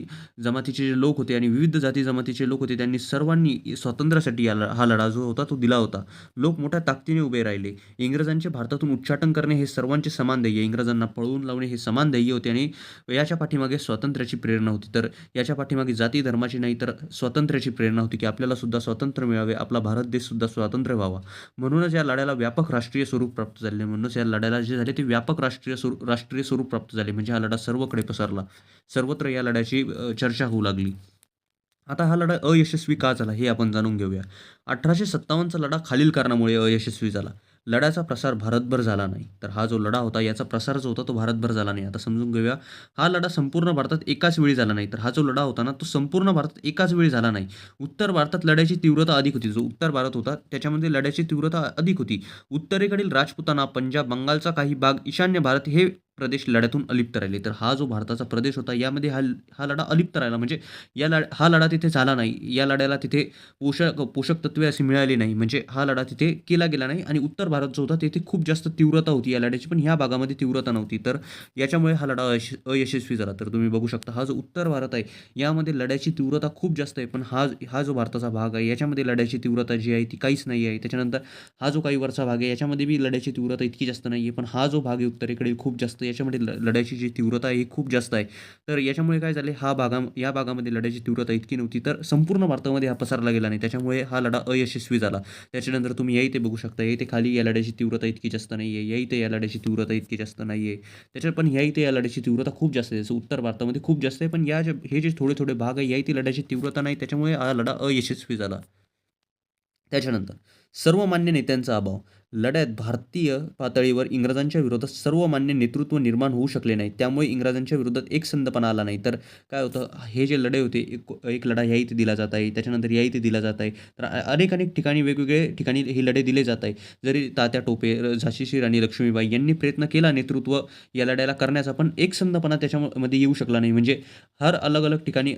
[SPEAKER 1] जमातीचे जे लोक होते आणि विविध जाती जमातीचे लोक होते त्यांनी सर्वांनी स्वातंत्र्यासाठी हा लढा जो होता तो दिला होता. लोक मोठ्या ताकदीने उभे राहिले. इंग्रजांचे भारतातून उच्चाटन करणे हे सर्वांचे समान ध्येय, इंग्रजांना पळवून लावणे हे समान ध्येय होते आणि याच्या पाठीमागे स्वातंत्र्याची प्रेरणा होती. तर याच्या पाठीमागे जाती धर्माची नाही तर स्वातंत्र्याची प्रेरणा होती की आपल्याला सुद्धा स्वातंत्र्य मिळावे, आपला भारत देश सुद्धा स्वतंत्र व्हावा. म्हणूनच या लढ्याला व्यापक राष्ट्रीय स्वरूप प्राप्त झाले. म्हणूनच या लढ्याला जे झाले ते व्यापक राष्ट्रीय स्वरूप प्राप्त झाले. म्हणजे हा लढा सर्वकडे पसरला, सर्वत्र या लढ्याची चर्चा होऊ लागली. आता हा लढा अयशस्वी का झाला हे आपण जाणून घेऊया. 1857चा लढा खालील कारणामुळे अयशस्वी झाला. लढ्याचा प्रसार भारतभर झाला नाही. तर हा जो लढा होता याचा प्रसार जो होता तो भारतभर झाला नाही. आता समजून घेऊया, हा लढा संपूर्ण भारतात एकाच वेळी झाला नाही. तर हा जो लढा होता ना तो संपूर्ण भारतात एकाच वेळी झाला नाही. उत्तर भारतात लढ्याची तीव्रता अधिक होती. जो उत्तर भारत होता त्याच्यामध्ये लढ्याची तीव्रता अधिक होती. उत्तरेकडील राजपुताना, पंजाब, बंगालचा काही भाग, ईशान्य भारत हे प्रदेश लढ्यातून अलिप्त राहिले. तर हा जो भारताचा प्रदेश होता यामध्ये हा लढा अलिप्त राहिला. म्हणजे हा लढा तिथे झाला नाही. या लढ्याला तिथे पोषक तत्वे अशी मिळाली नाही. म्हणजे हा लढा तिथे केला गेला नाही आणि उत्तर भारत जो होता तिथे खूप जास्त तीव्रता होती या लढ्याची, पण ह्या भागामध्ये तीव्रता नव्हती. तर याच्यामुळे हा लढा अयशस्वी झाला. तर तुम्ही बघू शकता हा जो उत्तर भारत आहे यामध्ये लढ्याची तीव्रता खूप जास्त आहे, पण हा जो भारताचा भाग आहे याच्यामध्ये लढ्याची तीव्रता जी आहे ती काहीच नाही आहे. त्याच्यानंतर हा जो काही वरचा भाग आहे याच्यामध्ये बी लढ्याची तीव्रता इतकी जास्त नाही आहे, पण हा जो भाग आहे उत्तरेकडे खूप जास्त, याच्यामध्ये लढ्याची जी तीव्रता आहे ही खूप जास्त आहे. तर याच्यामुळे काय झाले, या भागामध्ये लढ्याची तीव्रता इतकी नव्हती तर संपूर्ण भारतामध्ये हा पसरला गेला नाही. त्याच्यामुळे हा लढा अयशस्वी झाला. त्याच्यानंतर तुम्ही या इथे बघू शकता, या इथे खाली या लढ्याची तीव्रता इतकी जास्त नाही आहे, या इथे या लढ्याची तीव्रता इतकी जास्त नाही आहे. त्याच्यात पण या इथे या लढ्याची तीव्रता खूप जास्त आहे. जसं उत्तर भारतामध्ये खूप जास्त आहे, पण हे जे थोडे थोडे भाग आहे या इथे लढ्याची तीव्रता नाही, त्याच्यामुळे हा लढा अयशस्वी झाला. त्याच्यानंतर सर्वमान्य नेत्यांचा अभाव. लढ्यात भारतीय पातळीवर इंग्रजांच्या विरोधात सर्वमान्य नेतृत्व निर्माण होऊ शकले नाही. त्यामुळे इंग्रजांच्या विरोधात एकसंधपणा आला नाही. तर काय होतं, हे जे लढे होते, एक लढा ह्या इथे दिला जात आहे, त्याच्यानंतर या इथे दिला जात आहे. तर अनेक ठिकाणी वेगवेगळे ठिकाणी हे लढे दिले जात आहे. जरी तात्या टोपे, झाशीची राणी लक्ष्मीबाई यांनी प्रयत्न केला नेतृत्व या लढ्याला करण्याचा, पण एकसंधपणा त्याच्यामध्ये येऊ शकला नाही. म्हणजे हर अलग अलग ठिकाणी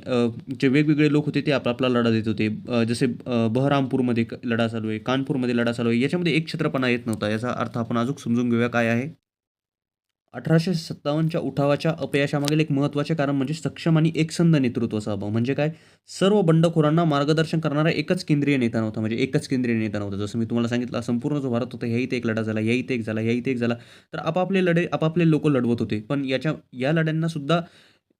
[SPEAKER 1] जे वेगवेगळे लोक होते ते आपला लढा देत होते. जसे बहरामपूरमध्ये लढा चालू आहे, कानपूरमध्ये लढा चालू आहे, याच्यामध्ये एक छत्रपणा येत नव्हता. याचा अर्थ आपण अजून समजून घेऊया काय आहे. 1857च्या उठावाच्या अपयशामागील एक महत्त्वाचे कारण म्हणजे सक्षम आणि एकसंध नेतृत्वाचा अभाव. म्हणजे काय, सर्व बंडखोरांना मार्गदर्शन करणारा एकच केंद्रीय नेता नव्हता. म्हणजे एकच केंद्रीय नेता नव्हता. जसं मी तुम्हाला सांगितलं, संपूर्ण जो भारत होता ह्या इथे एक लढा झाला, या इथे एक झाला, या इथे एक झाला. तर आपापले लोक लढवत होते, पण या लढ्यांना सुद्धा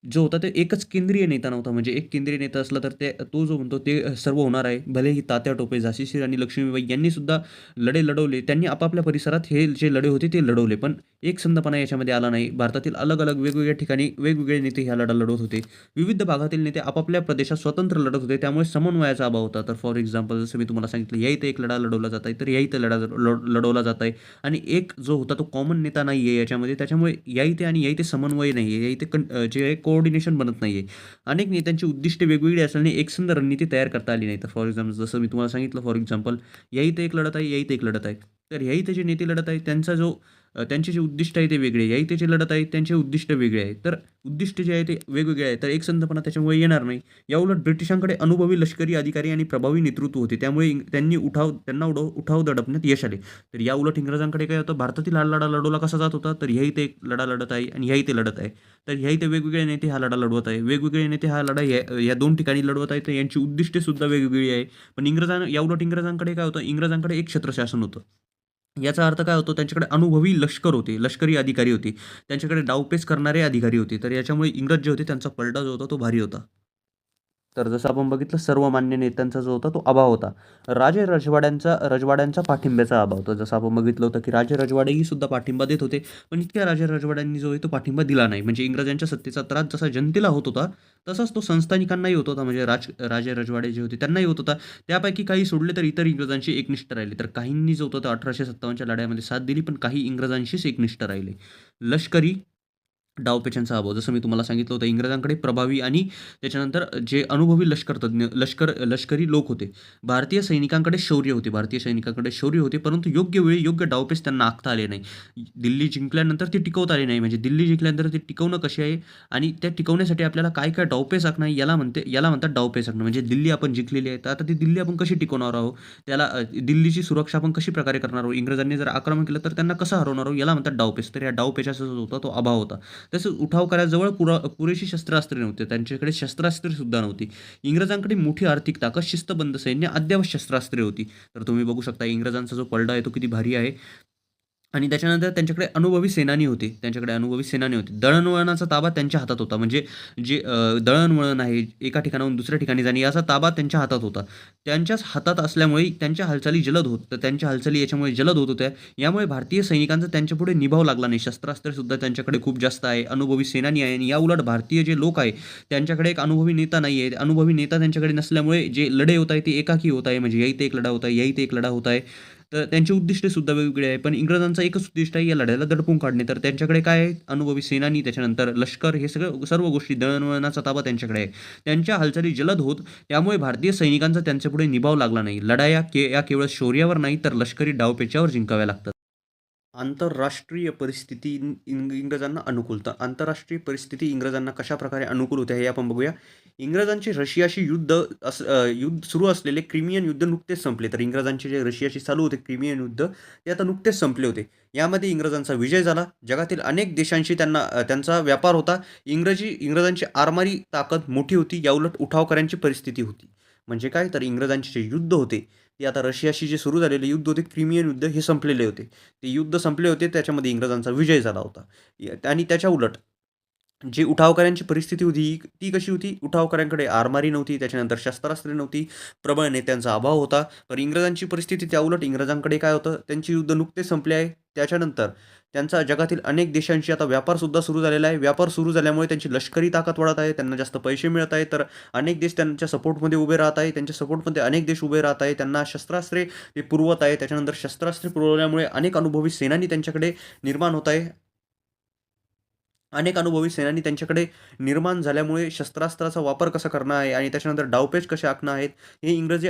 [SPEAKER 1] जो होता ते एकच केंद्रीय नेता नव्हता. म्हणजे एक केंद्रीय नेता असला तर तो जो म्हणतो ते सर्व होणार आहे. भलेही तात्या टोपे, झाशीची राणी लक्ष्मीबाई यांनी सुद्धा लढे लढवले, त्यांनी आपापल्या परिसरात हे जे लढे होते ते लढवले, पण एकसंधपणा याच्यामध्ये आला नाही. भारतातील अलग-अलग वेगवेगळ्या ठिकाणी वेगवेगळे नेते ह्या लढा लढवत होते. विविध भागातील नेते आपापल्या प्रदेशात स्वतंत्र लढत होते. त्यामुळे समन्वयाचा अभाव होता. तर फॉर एक्झाम्पल जसं मी तुम्हाला सांगितलं, या इथे एक लढा लढवला जात आहे, तर या इथे लढवला जात आहे आणि एक जो होता तो कॉमन नेता नाही आहे याच्यामध्ये. त्याच्यामुळे या इथे आणि या इथे समन्वय नाही आहे. या इथे जे आहे कोऑर्डिनेशन बनत नाही आहे. अनेक नेत्यांची उद्दिष्टे वेगवेगळी असल्याने एकसंध रणनीती तयार करता आली नाही. तर फॉर एक्झाम्पल जसं मी तुम्हाला सांगितलं, फॉर एक्झाम्पल या इथे एक लढत आहे, या इथे एक लढत आहे. तर ह्या इथे जे नेते लढत आहे त्यांचा जो त्यांचे जे उद्दिष्ट आहे ते वेगळे, या इथे जे लढत आहेत त्यांचे उद्दिष्ट वेगळे आहे. तर उद्दिष्ट जे आहे ते वेगवेगळे आहे. तर एकसंधपणा त्याच्यामुळे येणार नाही. याउलट ब्रिटिशांकडे अनुभवी लष्करी अधिकारी आणि प्रभावी नेतृत्व होते. त्यामुळे त्यांना उठाव दडपण्यात यश आले. तर याउलट इंग्रजांकडे काय होतं, भारतातील हा लढा लढवला कसा जात होता, तर ह्या इथे एक लढा लढत आहे आणि ह्या इथे लढत आहे. तर ह्या इथे वेगवेगळे नेते हा लढा लढवत आहे. वेगवेगळे नेते हा लढा या 2 ठिकाणी लढवत आहेत. तर यांची उद्दिष्टे सुद्धा वेगवेगळी आहे. पण याउलट इंग्रजांकडे काय होतं, इंग्रजांकडे एक छत्रशासन होतं. याचा अर्थ काय होतो, त्यांच्याकडे अनुभवी लष्कर होते, लष्करी अधिकारी होते. त्यांच्याकडे डावपेच करणारे अधिकारी होते. तर याच्यामुळे इंग्रज जे होते त्यांचा पलटा जो होता तो भारी होता. तर जसं आपण बघितलं सर्वमान्य नेत्यांचा जो होता तो अभाव होता. रजवाड्यांचा पाठिंब्याचा अभाव होता. जसं आपण बघितलं होतं, की राजे-रजवाडेही सुद्धा पाठिंबा देत होते. पण इतक्या राजे-रजवाड्यांनी जो आहे तो पाठिंबा दिला नाही. म्हणजे इंग्रजांच्या सत्तेचा त्रास जसा जनतेला होत होता, तसाच तो संस्थानिकांनाही होत होता. म्हणजे राजे-रजवाडे जे होते त्यांनाही होत होता. त्यापैकी काही सोडले तर इतर इंग्रजांशी एकनिष्ठ राहिले. तर काहींनी जो होता तो 1857च्या लढ्यामध्ये साथ दिली, पण काही इंग्रजांशीच एकनिष्ठ राहिले. लष्करी डावपेचांचा अभाव. जसं मी तुम्हाला सांगितलं होतं, इंग्रजांकडे प्रभावी आणि त्याच्यानंतर जे अनुभवी लष्करी लोक होते. भारतीय सैनिकांकडे शौर्य होते, परंतु योग्य वेळी योग्य डावपेच त्यांना आखता आले नाही. दिल्ली जिंकल्यानंतर ते टिकवता आले नाही. म्हणजे दिल्ली जिंकल्यानंतर ते टिकवणं कशी आहे आणि त्या टिकवण्यासाठी आपल्याला काय-काय डावपेच आखणं आहे, याला म्हणतात डावपेच आखणं. म्हणजे दिल्ली आपण जिंकलेली आहे, तर आता ती दिल्ली आपण कशी टिकवणार आहोत? दिल्लीची सुरक्षा आपण कशी प्रकारे करणार आहोत? इंग्रजांनी जर आक्रमण केलं, तर त्यांना कसं हरवणार आहोत? याला म्हणतात डावपेच. तर या डावपेचाचा जो होता, तो अभाव होता. तसंच उठावकऱ्याजवळ पुरेशी शस्त्रास्त्रे नव्हती. त्यांच्याकडे शस्त्रास्त्रे सुद्धा नव्हती. इंग्रजांकडे मोठी आर्थिक ताकद, शिस्तबद्ध सैन्य, अद्यावत शस्त्रास्त्रे होती. तर तुम्ही बघू शकता इंग्रजांचा जो पलड़ा आहे तो किती भारी आहे. आणि त्याच्यानंतर त्यांच्याकडे अनुभवी सेनानी होते. दळणवळणाचा ताबा त्यांच्या हातात होता. म्हणजे जे दळणवळण आहे, एका ठिकाणाहून दुसऱ्या ठिकाणी जाणे याचा ताबा त्यांच्या हातात होता. त्यांच्याच हातात असल्यामुळे त्यांच्या हालचाली याच्यामुळे जलद होत होत्या. यामुळे भारतीय सैनिकांचा त्यांच्यापुढे निभाव लागला नाही. शस्त्रास्त्रेसुद्धा त्यांच्याकडे खूप जास्त आहे. अनुभवी सेनानी आहे आणि याउलट भारतीय जे लोक आहे, त्यांच्याकडे एक अनुभवी नेता नाही आहे. अनुभवी नेता त्यांच्याकडे नसल्यामुळे जे लढे होत आहे ते एकाकी होत आहे. म्हणजे या इथे एक लढा होत आहे, या इथे एक लढा होत आहे. तर त्यांची उद्दिष्टे सुद्धा वेगवेगळी आहे. पण इंग्रजांचं एकच उद्दिष्ट आहे या लढ्याला दडपून काढणे. तर त्यांच्याकडे काय आहे? अनुभवी सेनानी, त्याच्यानंतर लष्कर, हे सर्व गोष्टी, दळणवळणाचा ताबा त्यांच्याकडे आहे. त्यांच्या हालचाली जलद होत, त्यामुळे भारतीय सैनिकांचा त्यांच्यापुढे निभाव लागला नाही. या केवळ शौर्यावर नाही तर लष्करी डावपेचावर जिंकाव्या लागतात. आंतरराष्ट्रीय परिस्थिती इंग्रजांना अनुकूल. तर आंतरराष्ट्रीय परिस्थिती इंग्रजांना कशाप्रकारे अनुकूल होते हे आपण बघूया. इंग्रजांचे रशियाशी युद्ध सुरू असलेले क्रिमियन युद्ध नुकतेच संपले. तर इंग्रजांचे जे रशियाशी चालू होते क्रिमियन युद्ध, ते आता नुकतेच संपले होते. यामध्ये इंग्रजांचा विजय झाला. जगातील अनेक देशांशी त्यांचा व्यापार होता. इंग्रजांची आरमारी ताकद मोठी होती. याउलट उठावकऱ्यांची परिस्थिती होती. म्हणजे काय, तर इंग्रजांचे जे युद्ध होते, ते आता रशियाशी जे सुरू झालेले युद्ध होते, क्रिमियन युद्ध, हे संपलेले होते. ते युद्ध संपले होते, त्याच्यामध्ये इंग्रजांचा विजय झाला होता. आणि त्याच्या उलट जी उठावकऱ्यांची परिस्थिती होती, ती कशी होती? उठावकऱ्यांकडे आरमारी नव्हती, त्याच्यानंतर शस्त्रास्त्रे नव्हती, प्रबळ नेत्यांचा अभाव होता. तर इंग्रजांची परिस्थिती त्याउलट, इंग्रजांकडे काय होतं? त्यांची युद्ध नुकतेच संपले आहे. त्याच्यानंतर त्यांचा जगातील अनेक देशांशी आता व्यापारसुद्धा सुरू झालेला आहे. व्यापार सुरू झाल्यामुळे त्यांची लष्करी ताकद वाढत आहे, त्यांना जास्त पैसे मिळत आहेत. तर अनेक देश त्यांच्या सपोर्टमध्ये उभे राहत आहे. त्यांच्या सपोर्टमध्ये अनेक देश उभे राहत आहे. त्यांना शस्त्रास्त्रे ते पुरवत आहे. त्याच्यानंतर शस्त्रास्त्रे पुरवल्यामुळे अनेक अनुभवी सेनानी त्यांच्याकडे निर्माण होत आहे. अनेक अनुभवी सेनानी त्यांच्याकडे निर्माण झाल्यामुळे शस्त्रास्त्राचा वापर कसा करणं आहे आणि त्याच्यानंतर डावपेच कसे आखणं आहेत, हे इंग्रज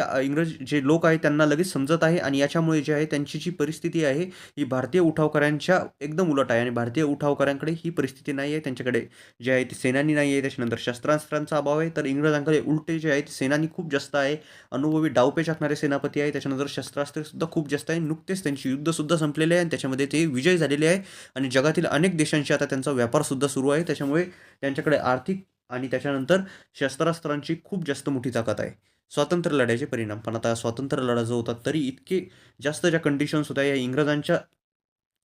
[SPEAKER 1] जे लोक आहेत त्यांना लगेच समजत आहे. आणि याच्यामुळे जे आहे त्यांची जी परिस्थिती आहे, ही भारतीय उठावकऱ्यांच्या एकदम उलट आहे. आणि भारतीय उठावकऱ्यांकडे ही परिस्थिती नाही आहे. त्यांच्याकडे जे आहे ते सेनानी नाही आहे, त्याच्यानंतर शस्त्रास्त्रांचा अभाव आहे. तर इंग्रजांकडे उलटे जे आहे ते सेनानी खूप जास्त आहे, अनुभवी डावपेच आखणारे सेनापती आहे, त्याच्यानंतर शस्त्रास्त्रेसुद्धा खूप जास्त आहे. नुकतेच त्यांची युद्धसुद्धा संपलेले आहे आणि त्याच्यामध्ये ते विजय झालेले आहे. आणि जगातील अनेक देशांशी आता त्यांचा व्यापारसुद्धा सुरू आहे. त्याच्यामुळे त्यांच्याकडे आर्थिक आणि त्याच्यानंतर शस्त्रास्त्रांची खूप जास्त मोठी ताकद आहे. स्वातंत्र्य लढ्याचे परिणाम. पण आता स्वातंत्र्य लढा जो होता, तरी इतके जास्त ज्या कंडिशन्स होत्या या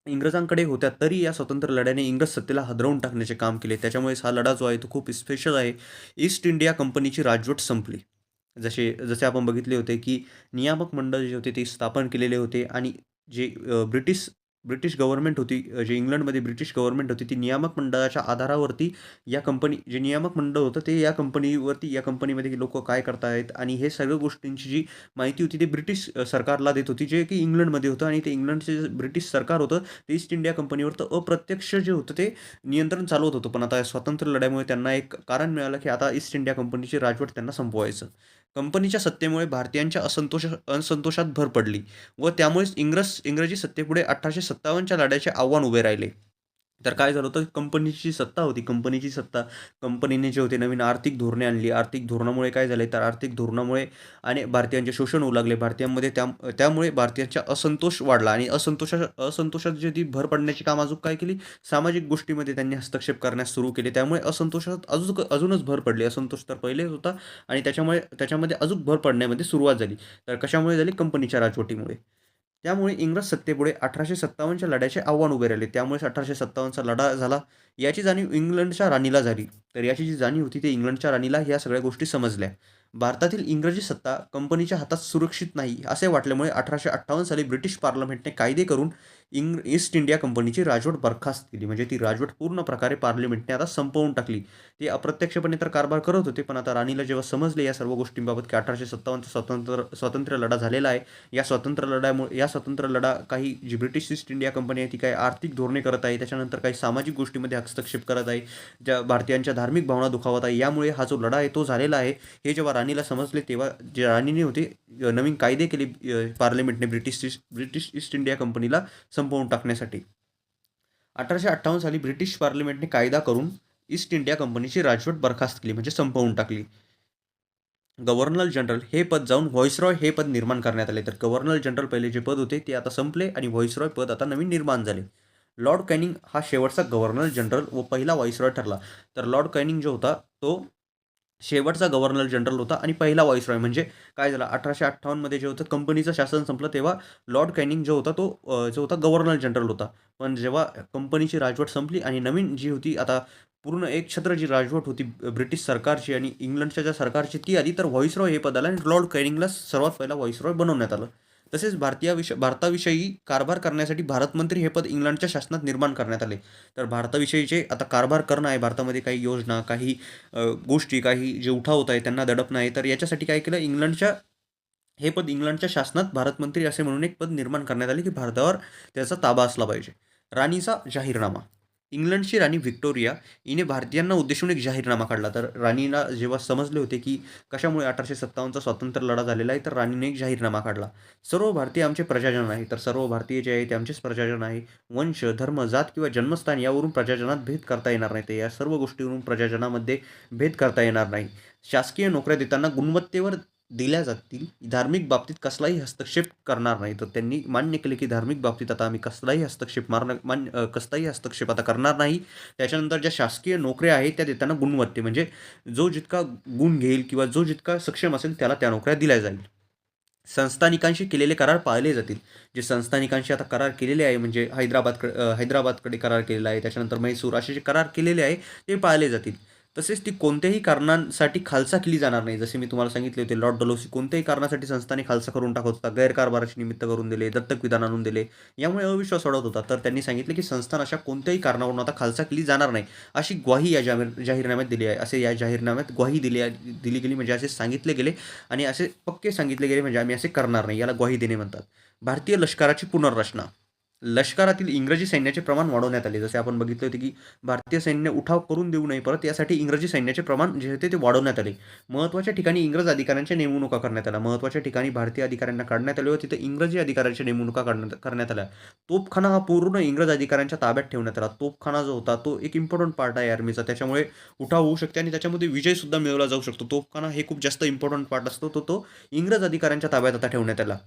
[SPEAKER 1] इंग्रजांकडे होत्या, तरी या स्वातंत्र्य लढ्याने इंग्रज सत्तेला हादरवून टाकण्याचे काम केले. त्याच्यामुळेच हा लढा जो आहे तो खूप स्पेशल आहे. ईस्ट इंडिया कंपनीची राजवट संपली. जसे जसे आपण बघितले होते, की नियामक मंडळ जे होते ते स्थापन केलेले होते आणि जे ब्रिटिश ब्रिटिश गव्हर्नमेंट होती, जे इंग्लंडमध्ये ब्रिटिश गव्हर्नमेंट होती, ती नियामक मंडळाच्या आधारावरती या कंपनी जे नियामक मंडळ होतं ते या कंपनीवरती या कंपनीमध्ये लोक काय करतायत आणि हे सगळ्या गोष्टींची जी माहिती होती ते ब्रिटिश सरकारला देत होती, जे की इंग्लंडमध्ये होतं. आणि ते इंग्लंडचे जे ब्रिटिश सरकार होतं ते ईस्ट इंडिया कंपनीवर तर अप्रत्यक्ष जे होतं ते नियंत्रण चालवत होतं. पण आता स्वातंत्र्य लढ्यामुळे त्यांना एक कारण मिळालं की आता ईस्ट इंडिया कंपनीची राजवट त्यांना संपवायचं. कंपनीच्या सत्तेमुळे भारतीयांच्या असंतोषात भर पडली व त्यामुळेच इंग्रजी सत्तेपुढे 1857च्या लढ्याचे आव्हान उभे राहिले. तर काय झालं होतं, कंपनीची सत्ता होती. कंपनीची सत्ता, कंपनीने जे होते नवीन आर्थिक धोरणे आणली. आर्थिक धोरणामुळे काय झाले, तर आर्थिक धोरणामुळे आणि भारतीयांचे शोषण होऊ लागले. भारतीयांमध्ये त्यामुळे भारतीयांचा असंतोष वाढला आणि असंतोषात जे ती भर पडण्याची काम अजून काय केली, सामाजिक गोष्टीमध्ये त्यांनी हस्तक्षेप करण्यास सुरू केले. त्यामुळे असंतोषात अजूनच भर पडली. असंतोष तर पहिलेच होता आणि त्याच्यामध्ये अजून भर पडण्यामध्ये सुरुवात झाली. तर कशामुळे झाली, कंपनीच्या राजवटीमुळे. त्यामुळे इंग्रज सत्तेपुढे 1857च्या लढ्याचे आव्हान उभे राहिले. त्यामुळेच 1857चा लढा झाला. याची जाणीव इंग्लंडच्या राणीला झाली. तर याची जी जाणीव होती ती इंग्लंडच्या राणीला ह्या सगळ्या गोष्टी समजल्या. भारतातील इंग्रजी सत्ता कंपनीच्या हातात सुरक्षित नाही असे वाटल्यामुळे 1858 साली ब्रिटिश पार्लमेंटने कायदे करून ईस्ट इंडिया कंपनीची राजवट बरखास्त केली. म्हणजे ती राजवट पूर्ण प्रकारे पार्लमेंटने आता संपवून टाकली. ते अप्रत्यक्षपणे तर कारभार करत होते, पण आता राणीला जेव्हा समजले या सर्व गोष्टींबाबत की 1857चा स्वातंत्र्य लढा झालेला आहे, या स्वातंत्र्य लढा काही जी ब्रिटिश ईस्ट इंडिया कंपनी आहे ती काही आर्थिक धोरणे करत आहे, त्याच्यानंतर काही सामाजिक गोष्टीमध्ये हस्तक्षेप करत आहे, ज्या भारतीयांच्या धार्मिक भावना दुखावत आहे, यामुळे हा जो लढा आहे तो झालेला आहे. हे जेव्हा राणीला समजले तेव्हा जे राणीने होते नवीन कायदे केले पार्लमेंटने ब्रिटिश ईस्ट इंडिया कंपनीला संपवून टाकण्यासाठी. 1858 साली ब्रिटिश पार्लमेंटने कायदा करून ईस्ट इंडिया कंपनीची राजवट बरखास्त केली, म्हणजे संपवून टाकली. गव्हर्नर जनरल हे पद जाऊन व्हॉइसरॉय हे पद निर्माण करण्यात आले. तर गव्हर्नर जनरल पहिले जे पद होते ते आता संपले आणि व्हॉइसरॉय पद आता नवीन निर्माण झाले. लॉर्ड कॅनिंग हा शेवटचा गव्हर्नर जनरल व पहिला व्हॉइसरॉय ठरला. तर लॉर्ड कॅनिंग जो होता तो शेवटचा गव्हर्नर जनरल होता आणि पहिला व्हॉइसरॉय. म्हणजे काय झालं, 1858मध्ये जे होतं कंपनीचं शासन संपलं तेव्हा लॉर्ड कॅनिंग जो होता तो जो होता गव्हर्नर जनरल होता. पण जेव्हा कंपनीची राजवट संपली आणि नवीन जी होती आता पूर्ण एक छत्र जी राजवट होती ब्रिटिश सरकारची आणि इंग्लंडच्या ज्या सरकारची ती आली, तर व्हॉइसरॉय हे पद आलं आणि लॉर्ड कॅनिंगला सर्वात पहिला व्हॉइसरॉय बनवण्यात आलं. तसेच भारताविषयी कारभार करण्यासाठी भारतमंत्री हे पद इंग्लंडच्या शासनात निर्माण करण्यात आले. तर भारताविषयीचे आता कारभार करणं आहे, भारतामध्ये काही योजना, काही गोष्टी, काही जे उठाव होत आहे त्यांना दडपणं आहे. तर याच्यासाठी काय केलं, हे पद इंग्लंडच्या शासनात भारतमंत्री असे म्हणून एक पद निर्माण करण्यात आले की भारतावर त्याचा ताबा असला पाहिजे. राणीचा जाहीरनामा. इंग्लंडची राणी व्हिक्टोरिया हिने भारतीयांना उद्देशून एक जाहीरनामा काढला. तर राणीला जेव्हा समजले होते की कशामुळे 1857चा स्वातंत्र्य लढा झालेला आहे, तर राणीने एक जाहीरनामा काढला. सर्व भारतीय आमचे प्रजाजन आहे. तर सर्व भारतीय जे आहे ते आमचेच प्रजाजन आहे. वंश, धर्म, जात किंवा जन्मस्थान यावरून प्रजाजनात भेद करता येणार नाही. ते या सर्व गोष्टीवरून प्रजाजनामध्ये भेद करता येणार नाही. शासकीय नोकऱ्या देताना गुणवत्तेवर दिल्या जातील. धार्मिक बाबतीत कसलाही हस्तक्षेप करणार नाही. तर त्यांनी मान्य केले की धार्मिक बाबतीत आता आम्ही कसलाही हस्तक्षेप आता करणार नाही. त्याच्यानंतर ज्या शासकीय नोकऱ्या आहेत त्या देताना गुणवत्ते, म्हणजे जो जितका गुण घेईल किंवा जो जितका सक्षम असेल त्याला त्या नोकऱ्या दिल्या जाईल. संस्थानिकांशी केलेले करार पाळले जातील. जे संस्थानिकांशी आता करार केलेले आहे, म्हणजे हैदराबादकडे करार केलेला आहे, त्याच्यानंतर म्हैसूर असे जे करार केलेले आहे ते पाळले जातील. तसेच ती कोणत्याही कारणांसाठी खालसा केली जाणार नाही. जसे मी तुम्हाला सांगितले होते, लॉर्ड डलहौसी कोणत्याही कारणासाठी संस्थाने खालसा करून टाकत होता. गैरकारभाराची निमित्त करून दिले, दत्तक विधान आणून दिले, यामुळे अविश्वास वाढत होता. तर त्यांनी सांगितले की संस्थान अशा कोणत्याही कारणावरून आता खालसा केली जाणार नाही, अशी ग्वाही या जाहीरनाम्यात दिली आहे. असे या जाहीरनाम्यात ग्वाही दिली गेली, म्हणजे असे सांगितले गेले आणि असे पक्के सांगितले गेले, म्हणजे आम्ही असे करणार नाही. याला ग्वाही देणे म्हणतात. भारतीय लष्कराची पुनर्रचना. लष्करातील इंग्रजी सैन्याचे प्रमाण वाढवण्यात आले. जसे आपण बघितले होते की भारतीय सैन्य उठाव करून देऊ नये, परत यासाठी इंग्रजी सैन्याचे प्रमाण जे होते ते वाढवण्यात आले. महत्त्वाच्या ठिकाणी इंग्रज अधिकाऱ्यांच्या नेमणुका करण्यात आल्या. महत्त्वाच्या ठिकाणी भारतीय अधिकाऱ्यांना काढण्यात आले व तिथे इंग्रजी अधिकाऱ्यांच्या नेमणुका करण्यात आल्या. तोफखाना हा पूर्ण इंग्रज अधिकाऱ्यांच्या ताब्यात ठेवण्यात आला. तोफखाना जो होता तो एक इम्पॉर्टंट पार्ट आहे आर्मीचा, त्याच्यामुळे उठाव होऊ शकते आणि त्याच्यामध्ये विजयसुद्धा मिळवला जाऊ शकतो. तोफखाना हे खूप जास्त इम्पॉर्टंट पार्ट असतो, तो इंग्रज अधिकाऱ्यांच्या ताब्यात आता ठेवण्यात आला.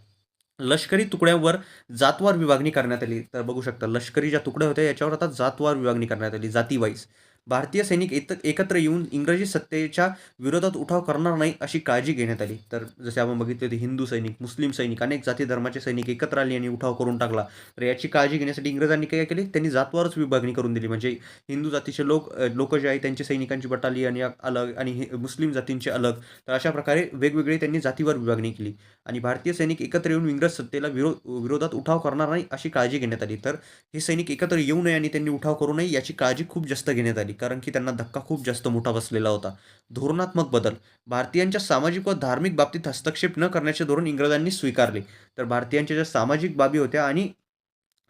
[SPEAKER 1] लष्करी तुकड्यांवर जातवार विभागणी करण्यात आली. तर बघू शकता लष्करी ज्या तुकड्या होत्या याच्यावर आता जातवार विभागणी करण्यात आली, जाती वाईज. भारतीय सैनिक एकत्र येऊन इंग्रजी सत्तेच्या विरोधात उठाव करणार नाही अशी काळजी घेण्यात आली. तर जसे आपण बघितले होते हिंदू सैनिक, मुस्लिम सैनिक, अनेक जाती धर्माचे सैनिक एकत्र आले आणि उठाव करून टाकला. तर याची काळजी घेण्यासाठी इंग्रजांनी काय केले, त्यांनी जातवारच विभागणी करून दिली. म्हणजे हिंदू जातीचे लोक जे आहे त्यांची सैनिकांची बटालियन अलग आणि मुस्लिम जातींचे अलग. तर अशा प्रकारे वेगवेगळे त्यांनी जातीवर विभागणी केली आणि भारतीय सैनिक एकत्र येऊन इंग्रज सत्तेला विरोधात उठाव करणार नाही अशी काळजी घेण्यात आली. तर हे सैनिक एकत्र येऊ नये आणि त्यांनी उठाव करू नये याची काळजी खूप जास्त घेण्यात आली, कारण की त्यांना धक्का खूप जास्त मोठा बसलेला होता. धोरणात्मक बदल. भारतीयांच्या सामाजिक व धार्मिक बाबतीत हस्तक्षेप न करण्याचे धोरण इंग्रजांनी स्वीकारले. तर भारतीयांच्या ज्या सामाजिक बाबी होत्या आणि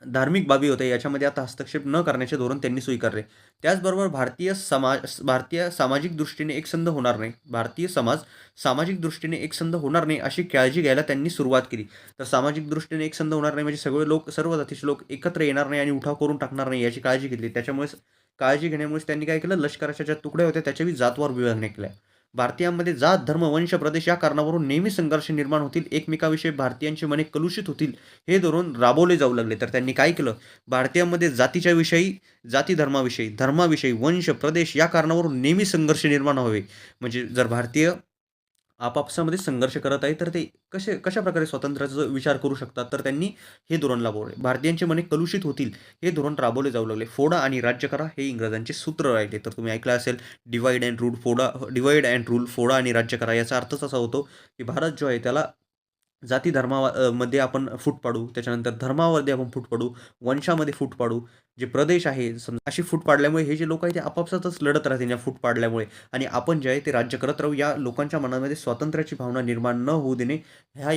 [SPEAKER 1] धार्मिक बाबी होत्या याच्यामध्ये आता हस्तक्षेप न करण्याचे धोरण त्यांनी स्वीकारले. त्याचबरोबर भारतीय सामाजिक दृष्टीने एकसंध होणार नाही. भारतीय समाज सामाजिक दृष्टीने एकसंध होणार नाही अशी काळजी घ्यायला त्यांनी सुरुवात केली. तर सामाजिक दृष्टीने एकसंध होणार नाही म्हणजे सगळे लोक, सर्व जातीचे लोक एकत्र येणार नाही आणि उठाव करून टाकणार नाही याची काळजी घेतली. त्याच्यामुळेच काळजी घेण्यामुळेच त्यांनी काय केलं, लष्कराच्या ज्या तुकड्या होत्या त्याच्याही जातवार विभागण्या केल्या. भारतीयांमध्ये जात, धर्म, वंश, प्रदेश या कारणावरून नेहमी संघर्ष निर्माण होतील, एकमेकाविषयी भारतीयांची मने कलुषित होतील, हे धोरण राबवले जाऊ लागले. तर त्यांनी काय केलं, भारतीयांमध्ये जातीच्या विषयी, जाती धर्माविषयी, धर्माविषयी, वंश, प्रदेश या कारणावरून नेहमी संघर्ष निर्माण व्हावे. म्हणजे जर भारतीय आपापसामध्ये संघर्ष करत आहे तर ते कशा प्रकारे स्वातंत्र्याचा विचार करू शकतात, तर त्यांनी हे धोरण राबवले. भारतीयांचे मने कलुषित होतील हे धोरण राबवले जाऊ लागले. फोडा आणि राज्य करा हे इंग्रजांचे सूत्र राहिले. तर तुम्ही ऐकलं असेल, डिवाइड अँड रूल, फोडा आणि राज्य करा. याचा अर्थच असा होतो की भारत जो आहे त्याला जाती मध्ये आपण फूट पाडू, त्याच्यानंतर धर्मामध्ये आपण फूट पाडू, वंशामध्ये फूट पाडू, जे प्रदेश आहे समजा अशी फूट पाडल्यामुळे हे जे लोक आहे ते आपापसातच लढत राहतील या फूट पाडल्यामुळे, आणि आपण जे आहे ते राज्य करत राहू. या लोकांच्या मनामध्ये स्वातंत्र्याची भावना निर्माण न होऊ देणे,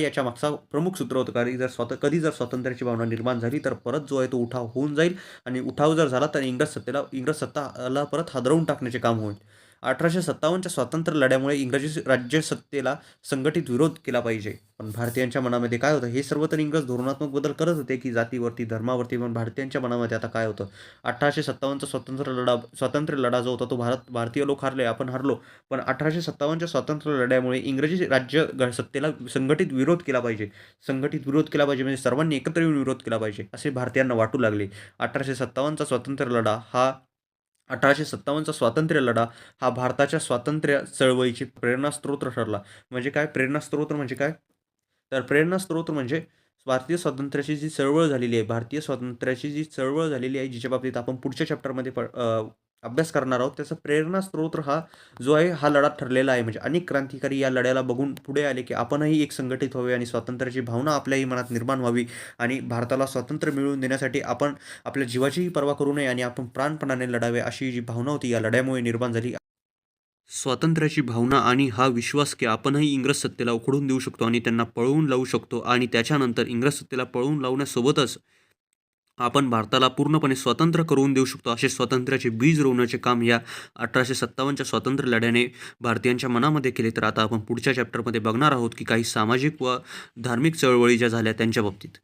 [SPEAKER 1] याच्या मागचा प्रमुख सूत्र होतं. कारण कधी जर स्वातंत्र्याची भावना निर्माण झाली तर परत जो आहे तो उठाव होऊन जाईल, आणि उठाव जर झाला तर इंग्रज सत्ताला परत हादरवून टाकण्याचे काम होईल. 1857च्या स्वातंत्र्य लढ्यामुळे इंग्रजी राज्यसत्तेला संघटित विरोध केला पाहिजे. पण भारतीयांच्या मनामध्ये काय होतं, हे सर्व तर इंग्रज धोरणात्मक बदल करत होते की जातीवरती, धर्मावरती, पण भारतीयांच्या मनामध्ये आता काय होतं, 1857चा स्वातंत्र्य लढा जो होता तो भारतीय लोक हारले, आपण हारलो. पण 1857च्या स्वातंत्र्य लढ्यामुळे इंग्रजी सत्तेला संघटित विरोध केला पाहिजे म्हणजे सर्वांनी एकत्र येऊन विरोध केला पाहिजे असे भारतीयांना वाटू लागले. 1857चा स्वातंत्र्य लढा हा 1857चा स्वातंत्र्य लढा हा भारताच्या स्वातंत्र्य चळवळीची प्रेरणास्त्रोत ठरला. म्हणजे काय प्रेरणास्त्रोत म्हणजे काय? तर प्रेरणास्त्रोत म्हणजे भारतीय स्वातंत्र्याची जी चळवळ झालेली आहे, जिच्या बाबतीत आपण पुढच्या चॅप्टरमध्ये अभ्यास करणार आहोत. त्याचा प्रेरणास्त्रोत हा जो आहे हा लढा ठरलेला आहे. म्हणजे अनेक क्रांतिकारी या लढ्याला बघून पुढे आले की आपणही एक संघटित व्हावे आणि स्वातंत्र्याची भावना आपल्याही मनात निर्माण व्हावी, आणि भारताला स्वातंत्र्य मिळवून देण्यासाठी आपण आपल्या जीवाचीही पर्वा करू नये आणि आपण प्राणपणाने लढावे, अशी जी भावना होती या लढ्यामुळे निर्माण झाली. स्वातंत्र्याची भावना आणि हा विश्वास की आपणही इंग्रज सत्तेला उखडून देऊ शकतो आणि त्यांना पळवून लावू शकतो, आणि त्याच्यानंतर इंग्रज सत्तेला पळवून लावण्यासोबतच आपण भारताला पूर्णपणे स्वतंत्र करून देऊ शकतो, असे स्वातंत्र्याचे बीज रोवण्याचे काम या 1857च्या स्वातंत्र्य लढ्याने भारतीयांच्या मनामध्ये केले. तर आता आपण पुढच्या चॅप्टरमध्ये बघणार आहोत की काही सामाजिक व धार्मिक चळवळी ज्या झाल्या त्यांच्या बाबतीत.